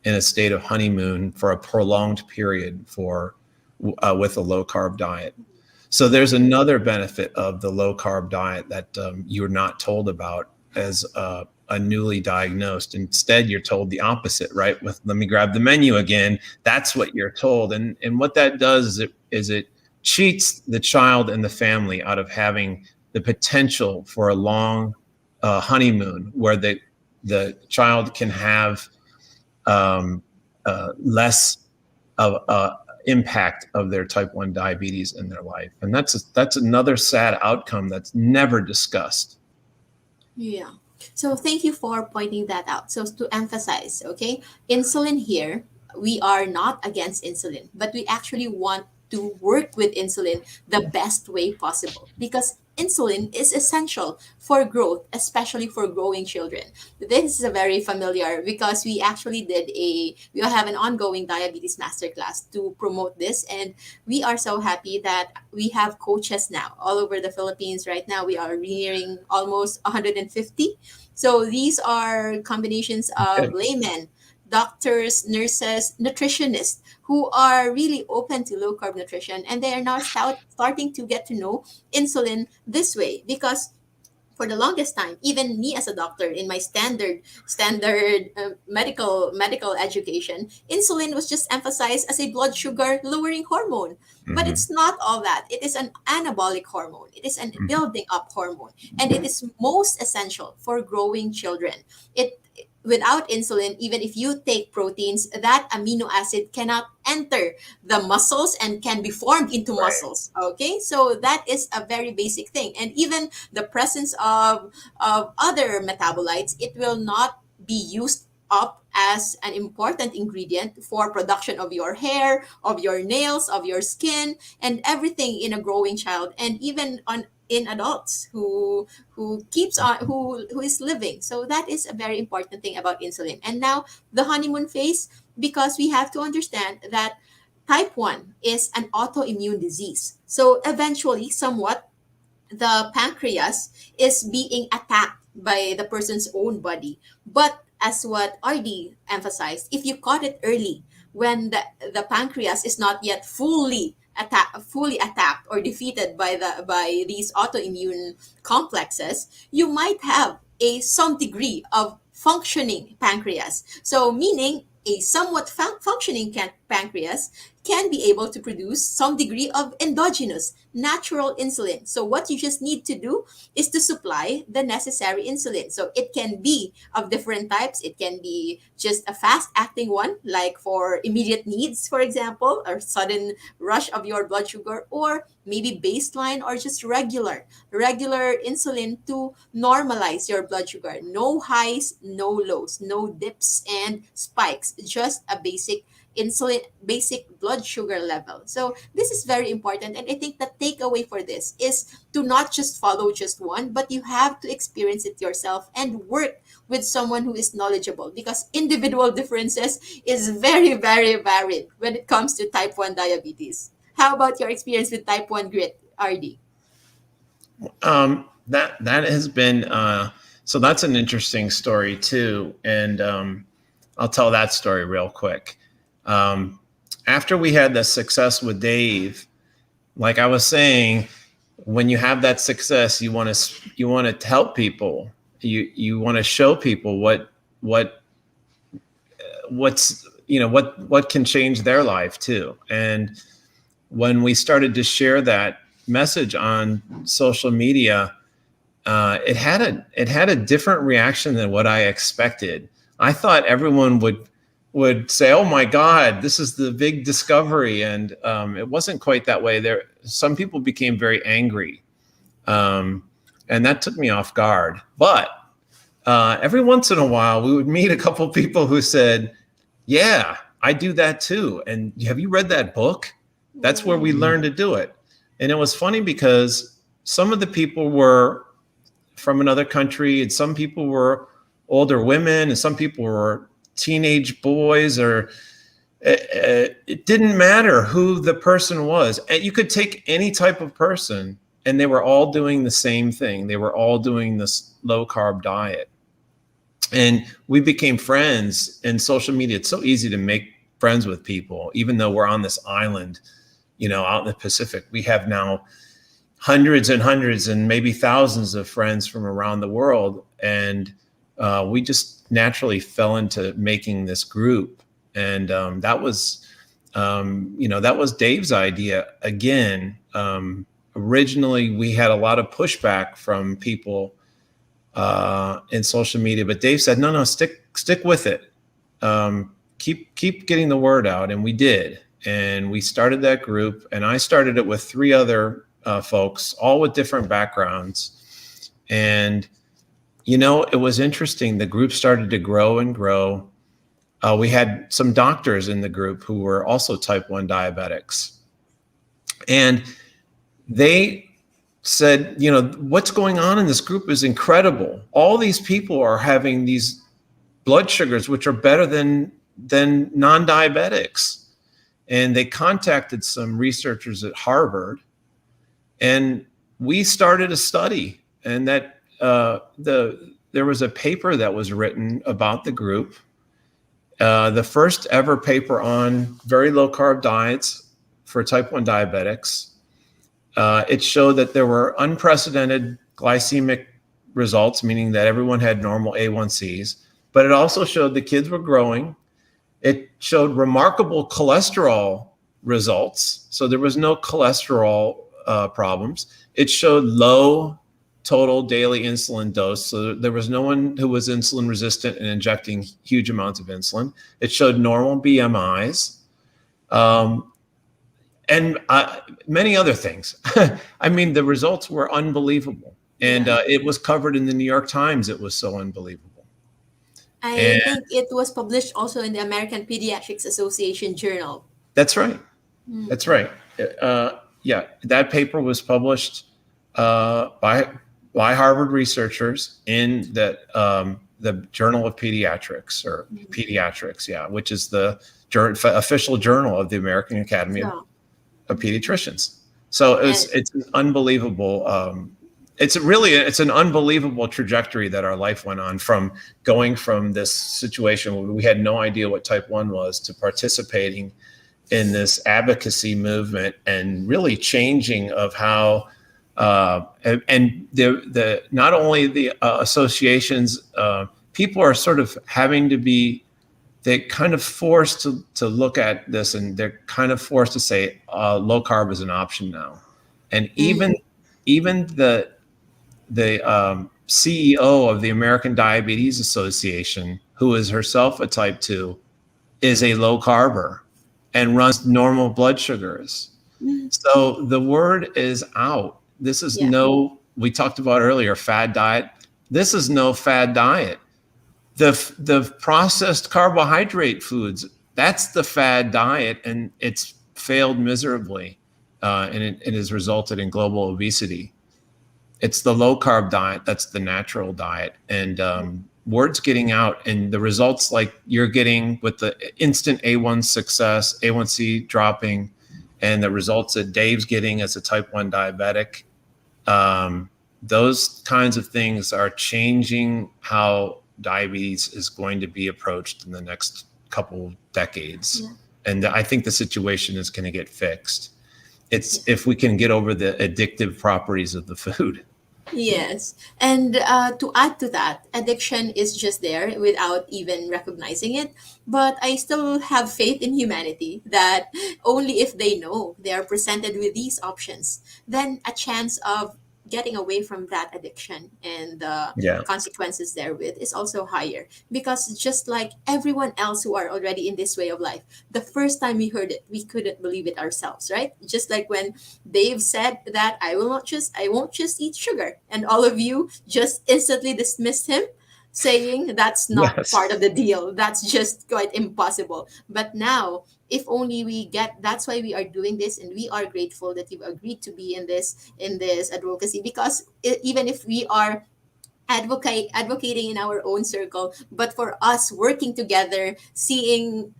in a state of honeymoon for a prolonged period with a low carb diet. So there's another benefit of the low carb diet that you're not told about as a newly diagnosed. Instead, you're told the opposite, right? Let me grab the menu again. That's what you're told. And what that does is it cheats the child and the family out of having the potential for a long honeymoon where the child can have less of impact of their type 1 diabetes in their life. And that's another sad outcome that's never discussed. Yeah. So thank you for pointing that out. So to emphasize, okay, insulin here, we are not against insulin, but we actually want to work with insulin the best way possible because insulin is essential for growth, especially for growing children. This is a very familiar because we actually we have an ongoing diabetes masterclass to promote this. And we are so happy that we have coaches now all over the Philippines. Right now, we are nearing almost 150. So these are combinations of laymen, doctors, nurses, nutritionists who are really open to low carb nutrition, and they are now starting to get to know insulin this way because for the longest time, even me as a doctor in my standard medical education, insulin was just emphasized as a blood sugar lowering hormone. But it's not all that. It is an anabolic hormone. It is an building up hormone, and it is most essential for growing children. It Without insulin, even if you take proteins, that amino acid cannot enter the muscles and can be formed into muscles. Okay, so that is a very basic thing. And even the presence of other metabolites, it will not be used up as an important ingredient for production of your hair, of your nails, of your skin, and everything in a growing child, and even in adults who keeps on who is living. So that is a very important thing about insulin. And now the honeymoon phase, because we have to understand that type 1 is an autoimmune disease. So eventually, somewhat, the pancreas is being attacked by the person's own body. But as what RD emphasized, if you caught it early, when the pancreas is not yet fully attacked or defeated by these autoimmune complexes, you might have some degree of functioning pancreas. So meaning a somewhat functioning pancreas can be able to produce some degree of endogenous natural insulin. So what you just need to do is to supply the necessary insulin. So it can be of different types. It can be just a fast acting one, like for immediate needs, for example, or sudden rush of your blood sugar, or maybe baseline or just regular insulin to normalize your blood sugar. No highs, no lows, no dips and spikes, just a basic blood sugar level. So this is very important, and I think the takeaway for this is to not just follow just one, but you have to experience it yourself and work with someone who is knowledgeable, because individual differences is very varied when it comes to type 1 diabetes. How about your experience with type 1 grit, RD? That has been so that's an interesting story too, and I'll tell that story real quick. After we had the success with Dave, like I was saying, when you have that success, you want to help people. You want to show people what's what can change their life too. And when we started to share that message on social media, it had a different reaction than what I expected. I thought everyone would say, "Oh my God, this is the big discovery," and it wasn't quite that way. Some people became very angry, and that took me off guard. But every once in a while, we would meet a couple of people who said, "Yeah, I do that too. And have you read that book? That's where we learned to do it." And it was funny because some of the people were from another country, and some people were older women, and some people were teenage boys, or it didn't matter who the person was. And you could take any type of person, and they were all doing the same thing. They were all doing this low carb diet. And we became friends in social media. It's so easy to make friends with people, even though we're on this island, out in the Pacific. We have now hundreds and hundreds and maybe thousands of friends from around the world. And we just naturally fell into making this group. And that was Dave's idea. Again, originally we had a lot of pushback from people in social media, but Dave said, no, stick with it. Keep getting the word out. And we did. And we started that group, and I started it with 3 other folks, all with different backgrounds. And, it was interesting. The group started to grow and grow. We had some doctors in the group who were also type 1 diabetics. And they said, what's going on in this group is incredible. All these people are having these blood sugars, which are better than non-diabetics. And they contacted some researchers at Harvard, and we started a study. And that there was a paper that was written about the group, the first ever paper on very low carb diets for type 1 diabetics. It showed that there were unprecedented glycemic results, meaning that everyone had normal A1Cs, but it also showed the kids were growing. It showed remarkable cholesterol results. So there was no cholesterol problems. It showed low total daily insulin dose. So there was no one who was insulin resistant and injecting huge amounts of insulin. It showed normal BMIs. And many other things. I mean, the results were unbelievable. And it was covered in the New York Times. It was so unbelievable. I think it was published also in the American Pediatrics Association Journal. That's right. That's right. That paper was published by Harvard researchers in the Journal of Pediatrics, or Pediatrics, which is the official journal of the American Academy of Pediatricians. So it's an unbelievable. It's an unbelievable trajectory that our life went on, from going from this situation where we had no idea what type 1 was to participating in this advocacy movement, and really changing of how and the not only the associations, people are sort of having to be they're kind of forced to look at this, and they're kind of forced to say low carb is an option now. And even Mm-hmm. even the CEO of the American Diabetes Association, who is herself a type 2, is a low carber and runs normal blood sugars. Mm-hmm. So the word is out. This is Yeah. no, we talked about earlier, fad diet. This is no fad diet. The processed carbohydrate foods, that's the fad diet, and it's failed miserably, and it has resulted in global obesity. It's the low carb diet that's the natural diet, and word's getting out, and the results like you're getting with the instant A1 success, A1C dropping, and the results that Dave's getting as a type 1 diabetic, um, those kinds of things are changing how diabetes is going to be approached in the next couple decades. Yeah. And I think the situation is going to get fixed. Yeah. It's if we can get over the addictive properties of the food. Yes. And to add to that, addiction is just there without even recognizing it. But I still have faith in humanity that only if they know they are presented with these options, then a chance of getting away from that addiction and the Yeah. consequences therewith is also higher. Because just like everyone else who are already in this way of life, the first time we heard it, we couldn't believe it ourselves, right? Just like when Dave said that I won't just eat sugar, and all of you just instantly dismissed him, saying that's not part Yes. of the deal. That's just quite impossible. But now, if only we get, that's why we are doing this, and we are grateful that you've agreed to be in this advocacy, because even if we are advocating in our own circle, but for us working together, seeing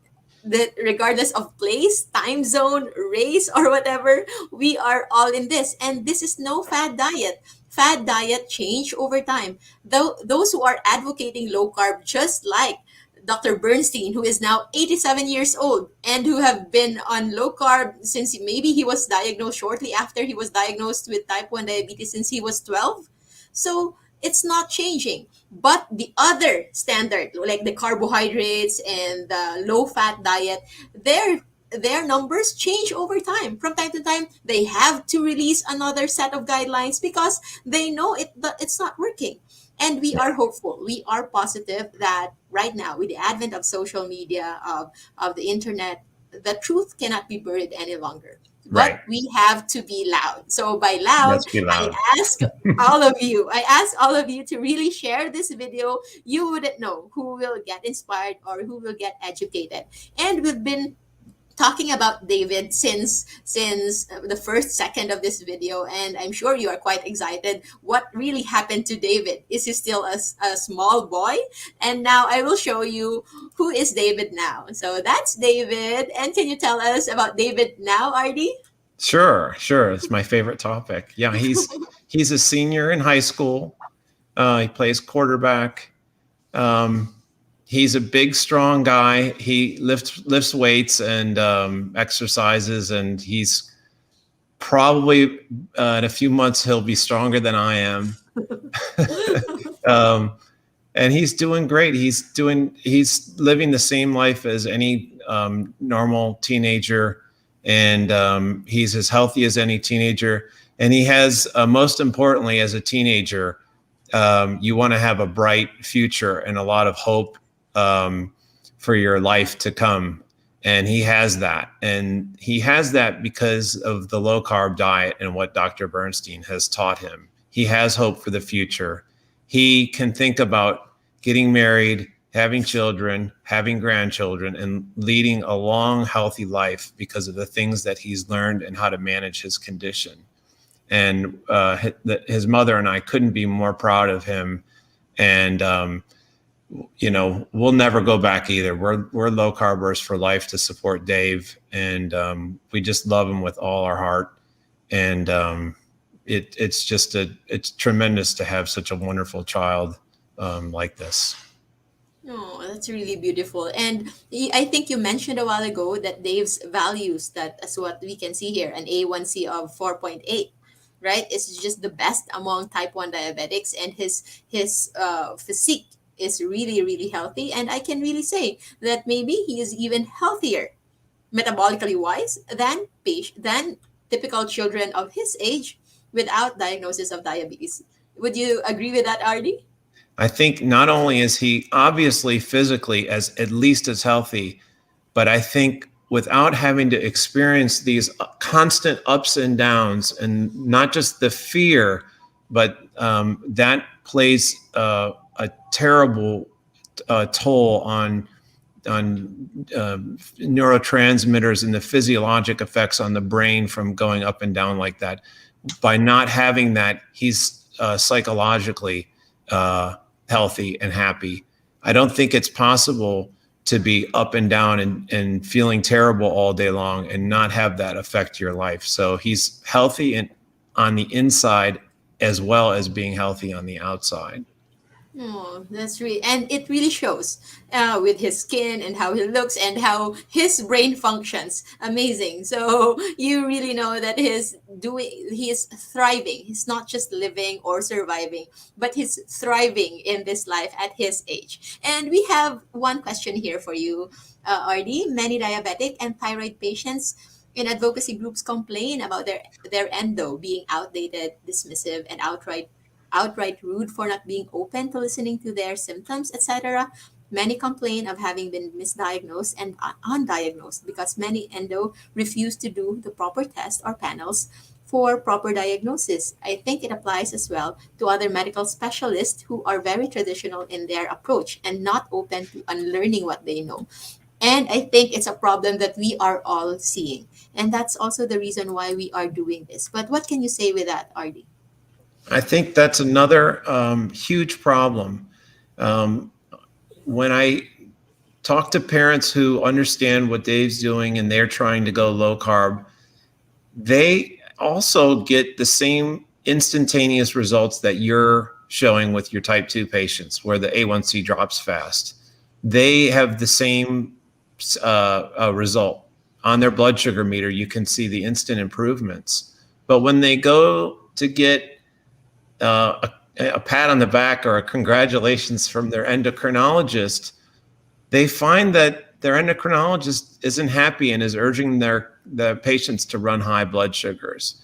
that regardless of place, time zone, race, or whatever, we are all in this. And this is no fad diet. Fad diet change over time. Though those who are advocating low carb, just like Dr. Bernstein, who is now 87 years old and who have been on low carb since maybe he was diagnosed shortly after he was diagnosed with type 1 diabetes since he was 12. So it's not changing. But the other standard, like the carbohydrates and the low fat diet, their numbers change over time. From time to time, they have to release another set of guidelines because they know it's not working. And we are hopeful. We are positive that right now, with the advent of social media, of the internet, the truth cannot be buried any longer. Right. But we have to be loud. So by loud, Let's be I loud. ask all of you. I ask all of you to really share this video. You wouldn't know who will get inspired or who will get educated. And we've been talking about David since the first second of this video, and I'm sure you are quite excited. What really happened to David? Is he still a small boy? And now I will show you who is David now. So that's David. And can you tell us about David now, Artie? Sure, sure. It's my favorite topic. Yeah, he's a senior in high school. He plays quarterback. Um, he's a big, strong guy. He lifts weights and exercises, and he's probably in a few months he'll be stronger than I am. um, and he's doing great. He's living the same life as any normal teenager, and he's as healthy as any teenager. And he has, most importantly, as a teenager, you want to have a bright future and a lot of hope for your life to come. And he has that. And he has that because of the low carb diet and what Dr. Bernstein has taught him. He has hope for the future. He can think about getting married, having children, having grandchildren, and leading a long, healthy life because of the things that he's learned and how to manage his condition. And his mother and I couldn't be more proud of him. And we'll never go back either. We're low carbers for life to support Dave, and we just love him with all our heart. And it's tremendous to have such a wonderful child like this. Oh, that's really beautiful. And I think you mentioned a while ago that Dave's values, that as what we can see here, an A1C of 4.8, right? It's just the best among type 1 diabetics, and his physique is really, really healthy. And I can really say that maybe he is even healthier, metabolically wise, than typical children of his age without diagnosis of diabetes. Would you agree with that, RD? I think not only is he obviously physically as at least as healthy, but I think without having to experience these constant ups and downs, and not just the fear, but that plays a terrible toll on neurotransmitters and the physiologic effects on the brain from going up and down like that. By not having that, he's psychologically healthy and happy. I don't think it's possible to be up and down and feeling terrible all day long and not have that affect your life. So he's healthy and on the inside as well as being healthy on the outside. Oh, that's really, and it really shows with his skin and how he looks and how his brain functions. Amazing. So you really know that he is thriving. He's not just living or surviving, but he's thriving in this life at his age. And we have one question here for you, RD. Many diabetic and thyroid patients in advocacy groups complain about their endo being outdated, dismissive, and outright rude for not being open to listening to their symptoms, etc. Many complain of having been misdiagnosed and undiagnosed because many endo refuse to do the proper test or panels for proper diagnosis. I think it applies as well to other medical specialists who are very traditional in their approach and not open to unlearning what they know. And I think it's a problem that we are all seeing. And that's also the reason why we are doing this. But what can you say with that, RD? I think that's another huge problem. Um, when I talk to parents who understand what Dave's doing and they're trying to go low carb, they also get the same instantaneous results that you're showing with your type 2 patients, where the A1C drops fast. They have the same result on their blood sugar meter. You can see the instant improvements. But when they go to get a pat on the back or a congratulations from their endocrinologist, they find that their endocrinologist isn't happy and is urging the patients to run high blood sugars.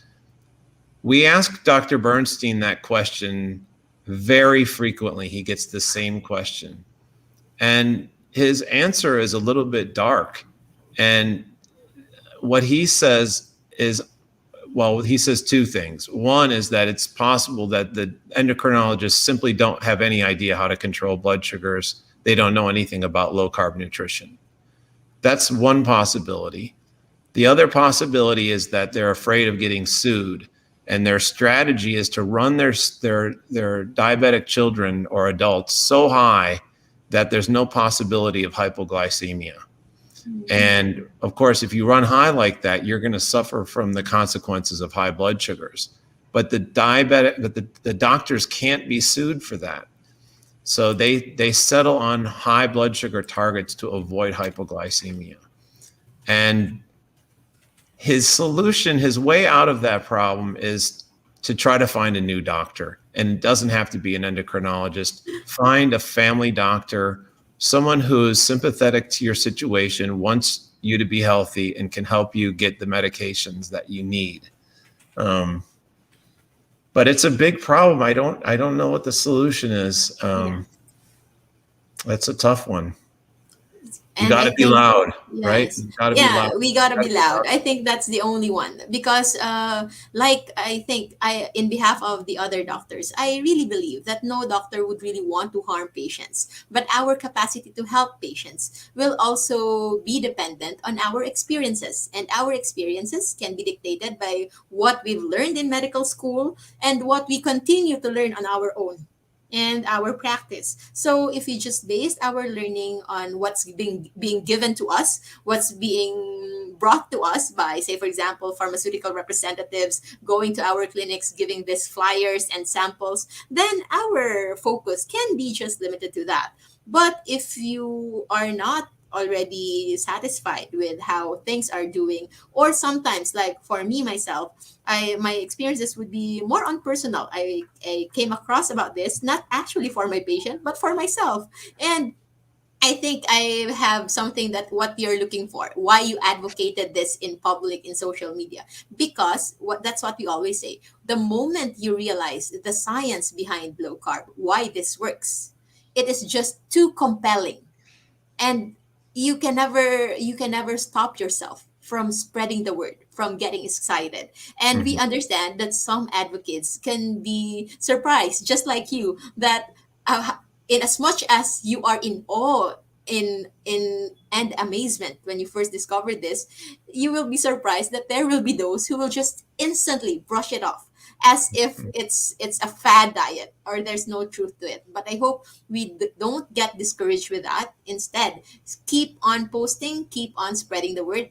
We ask Dr. Bernstein that question very frequently. He gets the same question. And his answer is a little bit dark. And what he says is, well, he says two things. One is that it's possible that the endocrinologists simply don't have any idea how to control blood sugars. They don't know anything about low carb nutrition. That's one possibility. The other possibility is that they're afraid of getting sued, and their strategy is to run their diabetic children or adults so high that there's no possibility of hypoglycemia. And of course, if you run high like that, you're going to suffer from the consequences of high blood sugars. But the doctors can't be sued for that. So they settle on high blood sugar targets to avoid hypoglycemia. And his solution, his way out of that problem, is to try to find a new doctor. And it doesn't have to be an endocrinologist. Find a family doctor, someone who is sympathetic to your situation, wants you to be healthy, and can help you get the medications that you need. But it's a big problem. I don't know what the solution is. That's a tough one. You And got I to be think, loud, right? yes, You got to be yeah, loud. we gotta be loud. I think that's the only one because, like, I think in behalf of the other doctors, I really believe that no doctor would really want to harm patients. But our capacity to help patients will also be dependent on our experiences, and our experiences can be dictated by what we've learned in medical school and what we continue to learn on our own and our practice. So if we just based our learning on what's being given to us, what's being brought to us by, say, for example, pharmaceutical representatives going to our clinics, giving these flyers and samples, then our focus can be just limited to that. But if you are not already satisfied with how things are doing. Or sometimes, like for me myself, my experiences would be more on personal. I came across about this not actually for my patient but for myself. And I think I have something that what you're looking for. Why you advocated this in public in social media? Because that's what we always say. The moment you realize the science behind low carb, why this works, it is just too compelling, and you can never stop yourself from spreading the word, from getting excited. And we Mhm. understand that some advocates can be surprised just like you, that uh, in as much as you are in awe, in and amazement when you first discovered this, you will be surprised that there will be those who will just instantly brush it off as if it's a fad diet or there's no truth to it. But I hope we don't get discouraged with that. Instead, keep on posting, keep on spreading the word,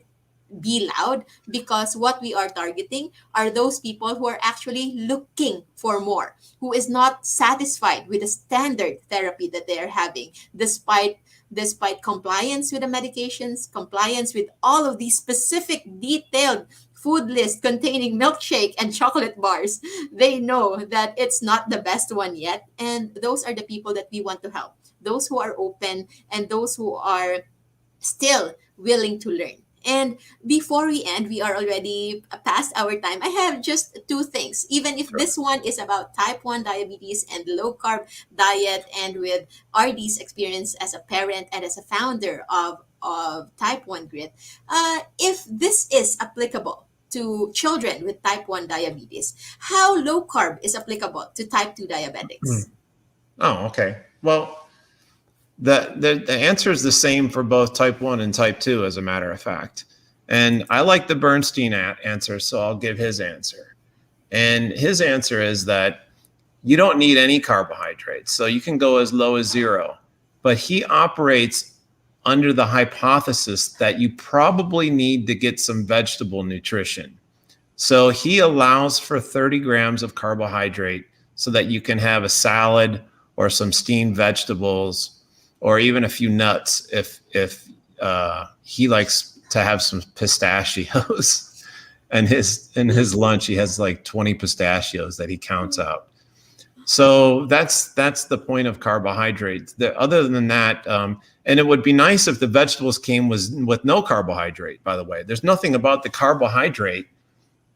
be loud, because what we are targeting are those people who are actually looking for more, who is not satisfied with the standard therapy that they are having, despite compliance with the medications, compliance with all of these specific detailed food list containing milkshake and chocolate bars. They know that it's not the best one yet, and those are the people that we want to help, those who are open and those who are still willing to learn. And before we end, we are already past our time. I have just two things. Even if Sure. this one is about type 1 diabetes and low carb diet, and with RD's experience as a parent and as a founder of Type 1 Grit, if this is applicable to children with type 1 diabetes, how low carb is applicable to type 2 Hmm. diabetics? Oh, okay. Well, the answer is the same for both type 1 and type 2, as a matter of fact. And I like the Bernstein answer, so I'll give his answer. And his answer is that you don't need any carbohydrates. So you can go as low as zero. But he operates under the hypothesis that you probably need to get some vegetable nutrition. So he allows for 30 grams of carbohydrate so that you can have a salad or some steamed vegetables or even a few nuts if he likes to have some pistachios. And his in his lunch he has like 20 pistachios that he counts out. So that's the point of carbohydrates. Other than that, and it would be nice if the vegetables came with no carbohydrate. By the way, there's nothing about the carbohydrate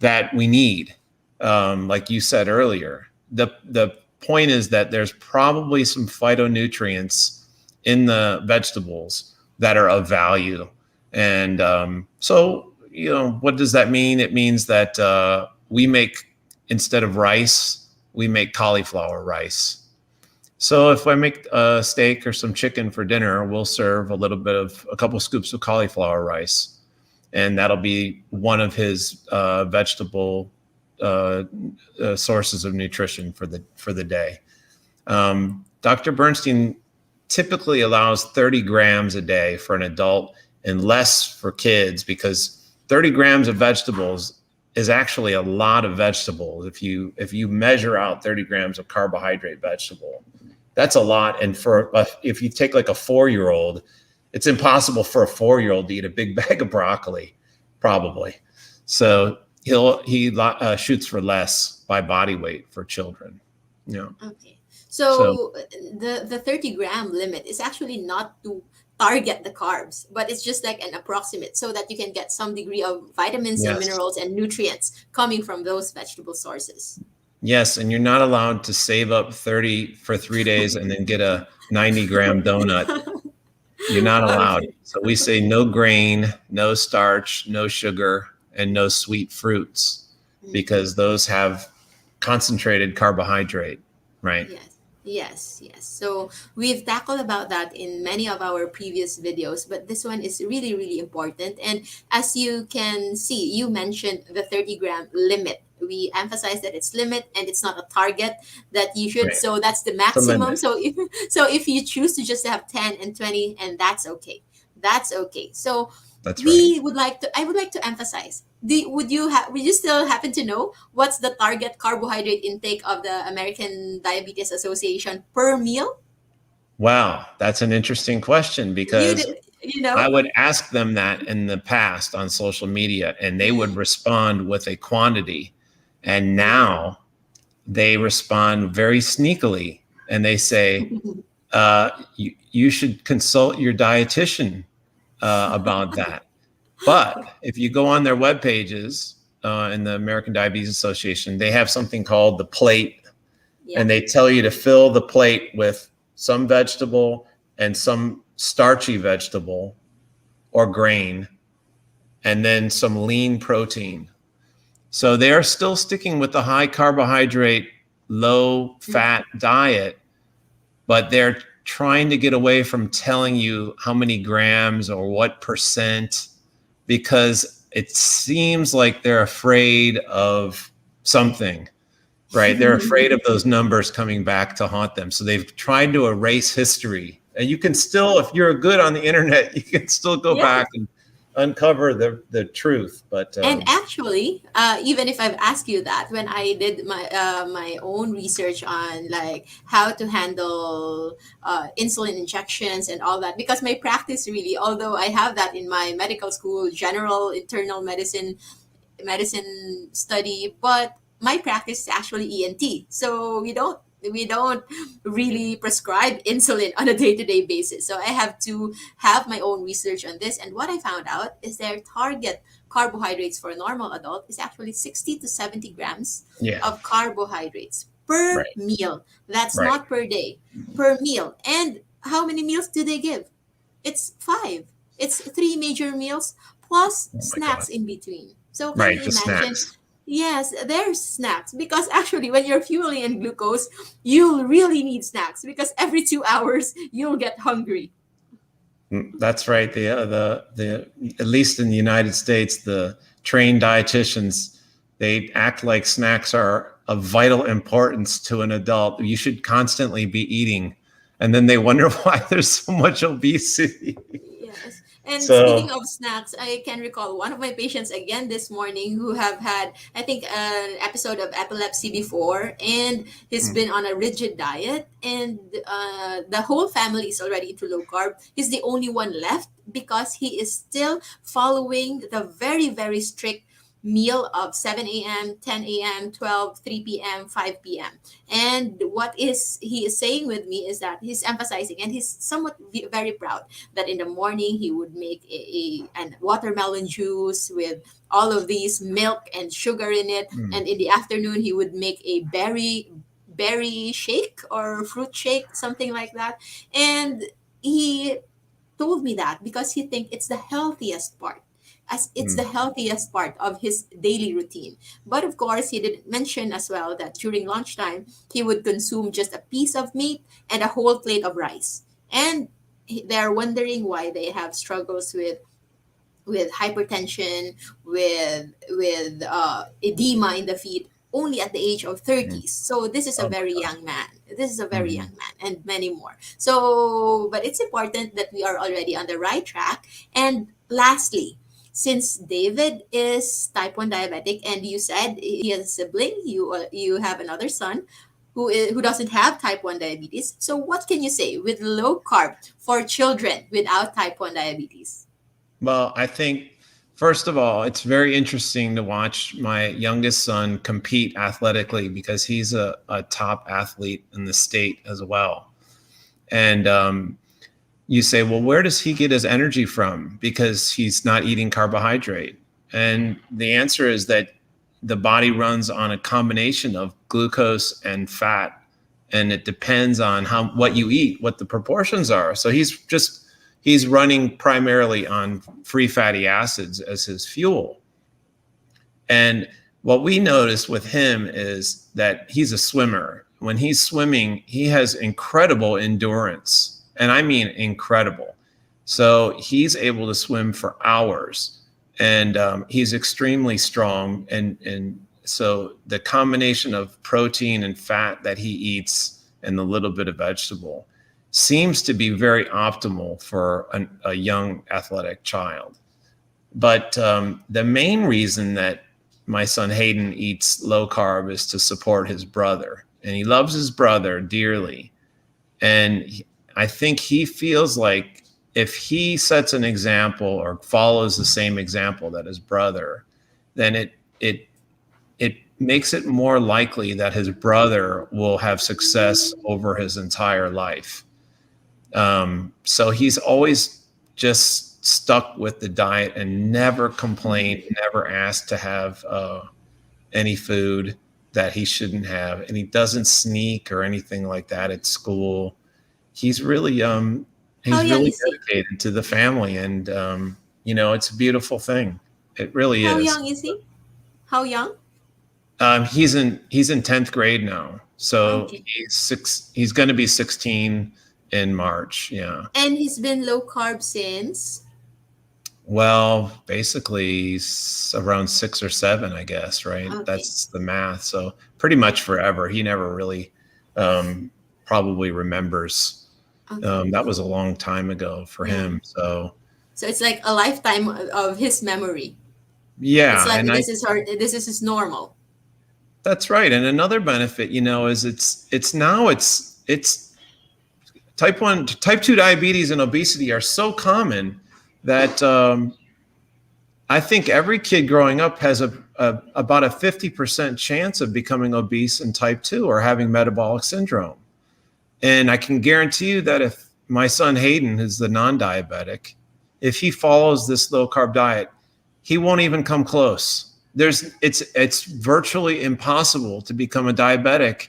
that we need. Like you said earlier, the point is that there's probably some phytonutrients in the vegetables that are of value. And so, what does that mean? It means that we make, instead of rice, we make cauliflower rice. So if I make a steak or some chicken for dinner, we'll serve a couple scoops of cauliflower rice, and that'll be one of his vegetable sources of nutrition for the day. Dr. Bernstein typically allows 30 grams a day for an adult and less for kids, because 30 grams of vegetables is actually a lot of vegetables. If you measure out 30 grams of carbohydrate vegetable, that's a lot. And if you take like a 4-year-old, it's impossible for a 4-year-old to eat a big bag of broccoli, probably. So he shoots for less by body weight for children. Okay. So So the 30-gram limit is actually not to target the carbs, but it's just like an approximate so that you can get some degree of vitamins and yes, minerals and nutrients coming from those vegetable sources. yes, and you're not allowed to save up 30 for 3 days and then get a 90-gram donut. You're not allowed. Okay. So we say no grain, no starch, no sugar, and no sweet fruits, Mhm. because those have concentrated carbohydrate, right? Yes, yes, yes. So we've tackled about that in many of our previous videos, but this one is really, really important. And as you can see, you mentioned the 30-gram limit. We emphasize that it's limit and it's not a target that you should. Right. So that's the It's a maximum. limit. So if you choose to just have 10 and 20, and that's okay. That's okay. So That's right. I would like to emphasize. Would you still happen to know what's the target carbohydrate intake of the American Diabetes Association per meal? Wow, that's an interesting question You because did. you I know? would ask them that in the past on social media, and they would respond with a quantity. And Yeah. now they respond very sneakily, and they say, you should consult your dietitian about that. But if you go on their web pages in the American Diabetes Association, they have something called the plate, Yeah. and they tell you to fill the plate with some vegetable and some starchy vegetable or grain, and then some lean protein. So they're still sticking with the high carbohydrate, low fat diet, but they're trying to get away from telling you how many grams or what percent, because it seems like they're afraid of something, right? They're afraid of those numbers coming back to haunt them. So they've tried to erase history. And you can still, if you're good on the internet, you can still go Yeah. back and uncover the truth. But And actually, even if I've asked you that, when I did my own research on like how to handle insulin injections and all that, because my practice really, although I have that in my medical school, general internal medicine study, but my practice is actually ENT. So we don't really prescribe insulin on a day-to-day basis. So I have to have my own research on this. And what I found out is their target carbohydrates for a normal adult is actually 60 to 70 grams yeah, of carbohydrates per right, meal. That's right. not per day, per meal. And how many meals do they give? It's five. It's three major meals plus Oh my snacks God. in between. So can Right, you the imagine? snacks. Yes, there's snacks because actually, when you're fueling in glucose, you'll really need snacks because every 2 hours you'll get hungry. That's right. The at least in the United States, the trained dietitians, they act like snacks are of vital importance to an adult. You should constantly be eating, and then they wonder why there's so much obesity. Yes. And So, speaking of snacks, I can recall one of my patients again this morning who have had, I think, an episode of epilepsy before, and he's been on a rigid diet, and the whole family is already into low carb. He's the only one left because he is still following the very, very strict meal of 7 a.m., 10 a.m., 12, 3 p.m., 5 p.m. And what is he is saying with me is that he's emphasizing, and he's somewhat very proud that in the morning he would make an watermelon juice with all of these milk and sugar in it, mm, and in the afternoon he would make a berry shake or fruit shake, something like that. And he told me that because he think it's the healthiest part, as it's the mm, healthiest part of his daily routine. But of course, he did mention as well that during lunchtime he would consume just a piece of meat and a whole plate of rice. And they're wondering why they have struggles with hypertension, with edema in the feet only at the age of mm. 30s. So this is a Oh very my God. young man. This is a very young Mhm. man, and many more. So, but it's important that we are already on the right track. And lastly, since David is type 1 diabetic and you said he has a sibling, you have another son who doesn't have type 1 diabetes. So what can you say with low carb for children without type 1 diabetes? Well, I think, first of all, it's very interesting to watch my youngest son compete athletically because he's a top athlete in the state as well. And you say, well, where does he get his energy from? Because he's not eating carbohydrate. And the answer is that the body runs on a combination of glucose and fat, and it depends on what you eat, what the proportions are. So he's running primarily on free fatty acids as his fuel. And what we notice with him is that he's a swimmer. When he's swimming, he has incredible endurance, and I mean incredible. So he's able to swim for hours, and he's extremely strong. And so the combination of protein and fat that he eats and the little bit of vegetable seems to be very optimal for a young athletic child. But the main reason that my son Hayden eats low carb is to support his brother, and he loves his brother dearly. And I think he feels like if he sets an example or follows the same example that his brother, then it makes it more likely that his brother will have success over his entire life. So he's always just stuck with the diet and never complained, never asked to have any food that he shouldn't have, and he doesn't sneak or anything like that at school. He's really How he's young really is he? dedicated to the family, and it's a beautiful thing. It really How is. young is he? How young? He's in 10th grade now, so Okay. he's going to be 16 in March. Yeah. And he's been low carb since. Well, basically around 6 or 7, I guess, right? Okay. That's the math. So pretty much forever. He never really probably remembers. Okay. That was a long time ago for Yeah. him. So So it's like a lifetime of his memory. It's yeah, like and I this is his normal. that's right. And another benefit, is it's type 2 diabetes and obesity are so common that I think every kid growing up has about a 50% chance of becoming obese in type 2 or having metabolic syndrome. And I can guarantee you that if my son Hayden, who's the non-diabetic, if he follows this low carb diet, he won't even come close. It's virtually impossible to become a diabetic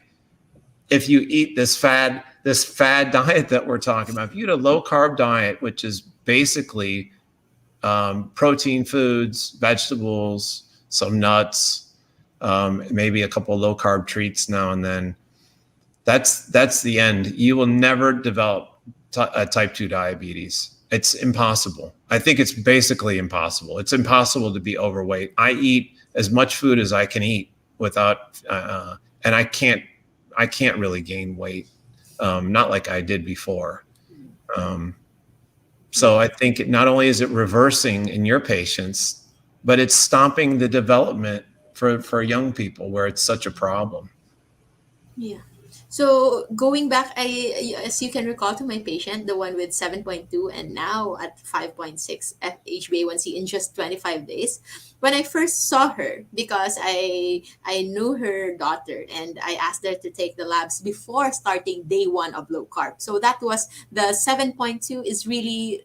if you eat this fad diet that we're talking about. If you eat a low carb diet, which is basically protein foods, vegetables, some nuts, maybe a couple of low carb treats now and then, that's the end. You will never develop type 2 diabetes. It's impossible. I think it's basically impossible. It's impossible to be overweight. I eat as much food as I can eat without, and I can't really gain weight, not like I did before. So I think not only is it reversing in your patients, but it's stopping the development for young people where it's such a problem. Yeah. So going back, as you can recall, to my patient, the one with 7.2 and now at 5.6 HbA1c in just 25 days. When I first saw her, because I knew her daughter and I asked her to take the labs before starting day one of low carb. So that was the 7.2 is really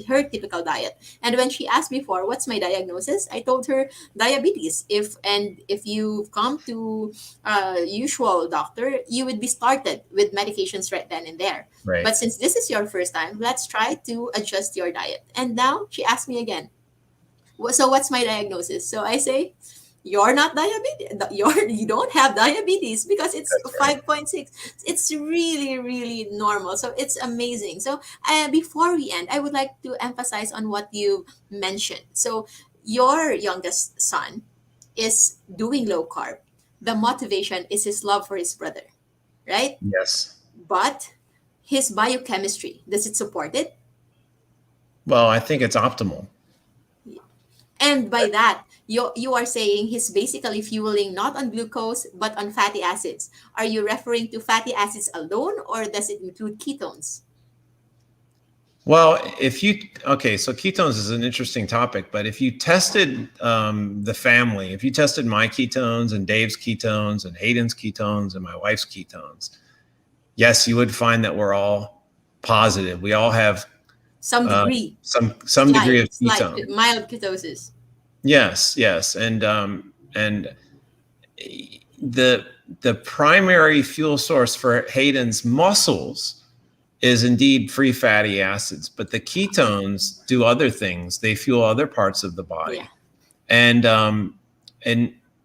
her typical diet. And when she asked me for what's my diagnosis, I told her diabetes. If you've come to usual doctor, you would be started with medications right then and there. Right. But since this is your first time, let's try to adjust your diet. And now she asked me again, so what's my diagnosis? So I say, you're not diabetes. You don't have diabetes because it's That's right. 5.6. It's really, really normal. So it's amazing. So before we end, I would like to emphasize on what you mentioned. So your youngest son is doing low carb. The motivation is his love for his brother, right? Yes. But his biochemistry, does it support it? Well, I think it's optimal. And by that, you are saying he's basically fueling not on glucose but on fatty acids. Are you referring to fatty acids alone or does it include ketones? Well, so ketones is an interesting topic, but if you tested the family, if you tested my ketones and Dave's ketones and Hayden's ketones and my wife's ketones, yes, you would find that we're all positive. We all have Some degree, some degree of ketone. mild ketosis. Yes, and the primary fuel source for Hayden's muscles is indeed free fatty acids, but the ketones do other things. They fuel other parts of the body. Yeah. And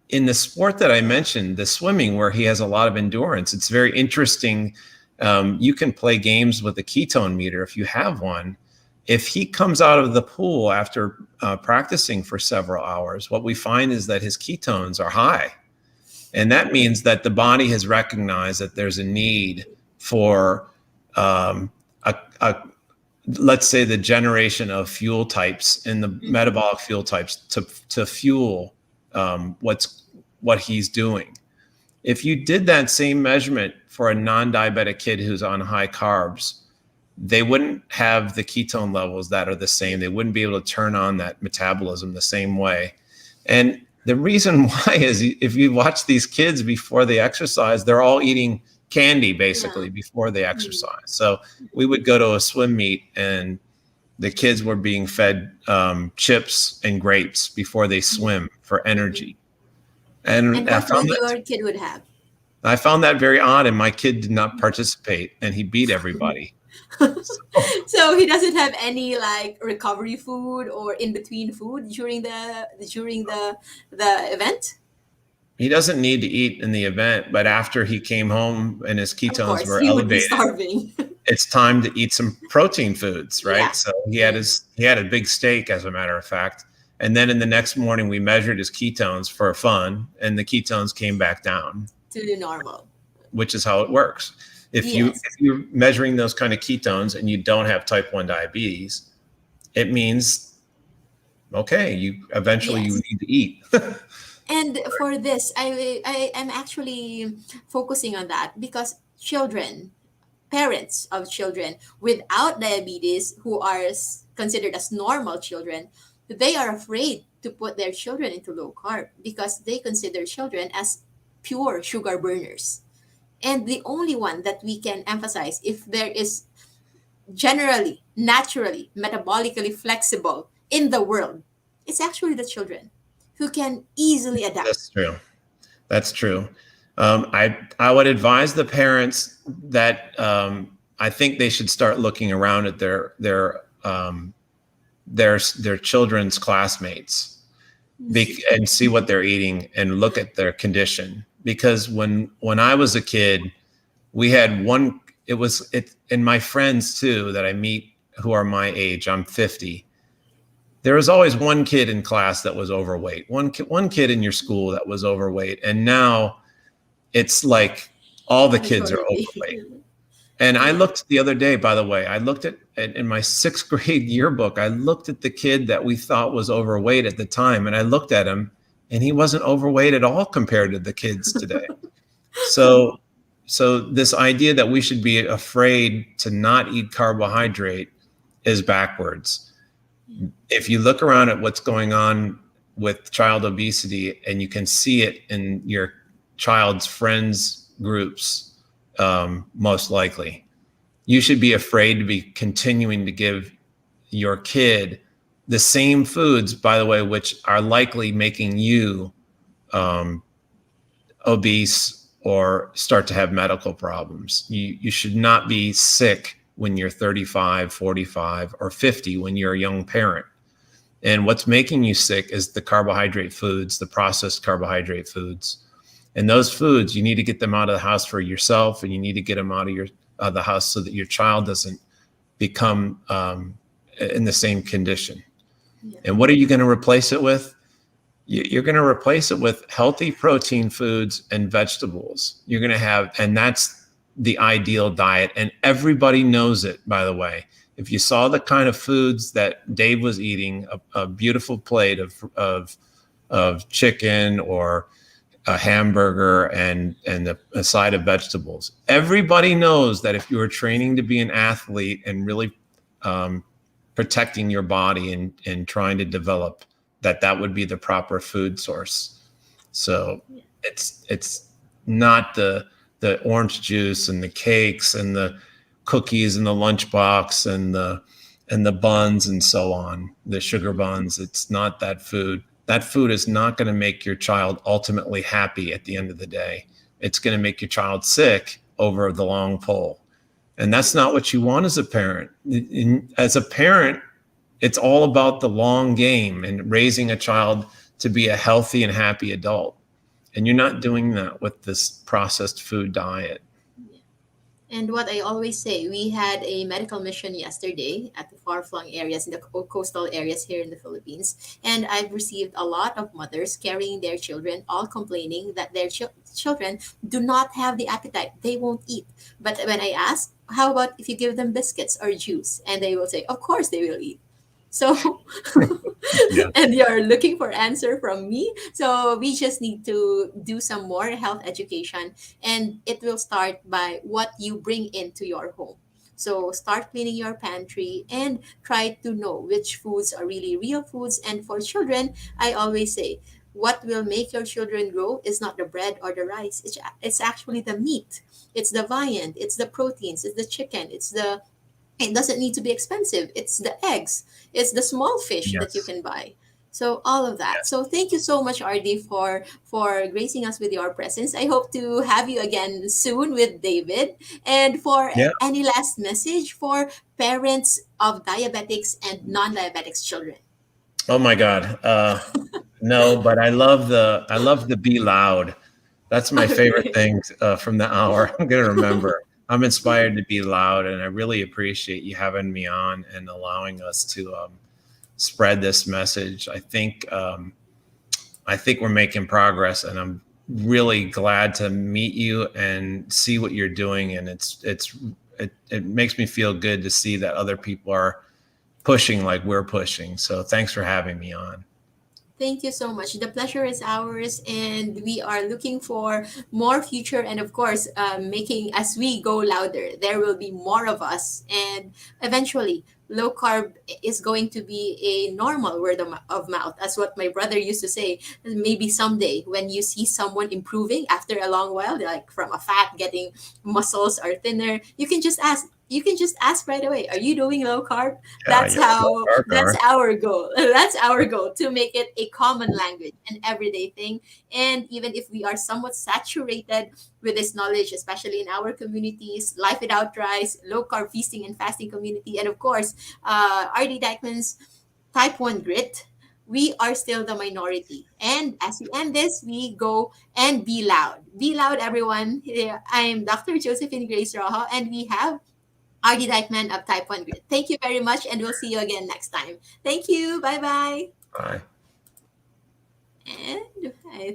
in the sport that I mentioned, the swimming, where he has a lot of endurance, it's very interesting. You can play games with a ketone meter if you have one. If he comes out of the pool after practicing for several hours, what we find is that his ketones are high. And that means that the body has recognized that there's a need for let's say the generation of fuel types in the metabolic fuel types to fuel what he's doing. If you did that same measurement for a non-diabetic kid who's on high carbs, they wouldn't have the ketone levels that are the same. They wouldn't be able to turn on that metabolism the same way. And the reason why is if you watch these kids before they exercise, they're all eating candy Yeah. basically before they Mm. exercise. So we would go to a swim meet and the kids were being fed chips and grapes before they swim for Mhm. energy. And And what would your kid would have? I found that very odd. And my kid did not participate and he beat everybody. So So he doesn't have any like recovery food or in between food during the event. he doesn't need to eat in the event, but after he came home and his Of ketones course, were he would be elevated, starving. it's time to eat some protein foods, right? Yeah. So Yeah. he had a big steak, as a matter of fact. And then in the next morning, we measured his ketones for fun, and the ketones came back down, To the normal. which is how it works. Yes. If you're measuring those kind of ketones and you don't have type 1 diabetes, it means okay, you Yes. need to eat. And for this, I am actually focusing on that because children, parents of children without diabetes who are considered as normal children, they are afraid to put their children into low carb because they consider children as pure sugar burners. And the only one that we can emphasize, if there is generally, naturally, metabolically flexible in the world, it's actually the children who can easily adapt. That's true. That's true. I would advise the parents that I think they should start looking around at their children's classmates and see what they're eating and look at their condition. Because when I was a kid, we had one. And my friends too that I meet who are my age. I'm 50. There was always one kid in class that was overweight. One kid in your school that was overweight, and now it's like all the kids are Majority. overweight. And I Yeah. looked the other day, by the way, I looked at in my sixth grade yearbook, I looked at the kid that we thought was overweight at the time, and I looked at him, and he wasn't overweight at all compared to the kids today. So, so this idea that we should be afraid to not eat carbohydrate is backwards. If you look around at what's going on with child obesity, and you can see it in your child's friends groups, most likely, you should be afraid to be continuing to give your kid the same foods, by the way, which are likely making you um, obese or start to have medical problems. You should not be sick when you're 35, 45, or 50 when you're a young parent. And what's making you sick is the carbohydrate foods, the processed carbohydrate foods. And those foods, you need to get them out of the house for yourself, and you need to get them out of the house so that your child doesn't become in the same condition. Yeah. And what are you going to replace it with? You're going to replace it with healthy protein foods and vegetables. You're going to have, and that's the ideal diet. And everybody knows it, by the way. If you saw the kind of foods that Dave was eating, a beautiful plate of chicken or a hamburger and a side of vegetables. Everybody knows that if you are training to be an athlete and really protecting your body and trying to develop, that would be the proper food source. So it's not the orange juice and the cakes and the cookies and the lunchbox and the buns and so on, the sugar buns. It's not that food. That food is not going to make your child ultimately happy at the end of the day. It's going to make your child sick over the long pull. And that's not what you want as a parent. As a parent, it's all about the long game and raising a child to be a healthy and happy adult. And you're not doing that with this processed food diet. And what I always say, we had a medical mission yesterday at the far-flung areas in the coastal areas here in the Philippines, and I've received a lot of mothers carrying their children, all complaining that their children do not have the appetite; they won't eat. But when I ask, how about if you give them biscuits or juice, and they will say, of course they will eat. So, Yeah. and you're looking for answer from me. So we just need to do some more health education, and it will start by what you bring into your home. So start cleaning your pantry and try to know which foods are really real foods. And for children, I always say, what will make your children grow is not the bread or the rice. It's actually the meat. It's the viand. It's the proteins. It's the chicken. It doesn't need to be expensive. It's the eggs. It's the small fish that you Yes. can buy. So all of that. Yes. So thank you so much, RD, for gracing us with your presence. I hope to have you again soon with David. And for Yeah. any last message for parents of diabetics and non-diabetics children. Oh my God. No, but I love the be loud. That's my favorite Okay. thing from the hour. I'm gonna remember. I'm inspired to be loud, and I really appreciate you having me on and allowing us to spread this message. I think we're making progress, and I'm really glad to meet you and see what you're doing. And it makes me feel good to see that other people are pushing like we're pushing. So thanks for having me on. Thank you so much. The pleasure is ours, and we are looking for more future. And of course, making as we go louder, there will be more of us, and eventually, low carb is going to be a normal word of mouth, as what my brother used to say. Maybe someday, when you see someone improving after a long while, like from a fat getting muscles or thinner, you can just ask. You can just ask right away, are you doing low carb? Yeah, That's yeah, low how carb that's car. our goal. That's our goal, to make it a common language, an everyday thing. And even if we are somewhat saturated with this knowledge, especially in our communities, life without rice, low carb feasting and fasting community, and of course, RD Dikeman's type 1 grit, we are still the minority. And as we end this, we go and be loud. Be loud, everyone. Here, I am Dr. Josephine Grace Rojo, and we have RD Dykman of Type 1 Grid. Thank you very much, and we'll see you again next time. Thank you. Bye bye. Bye. And I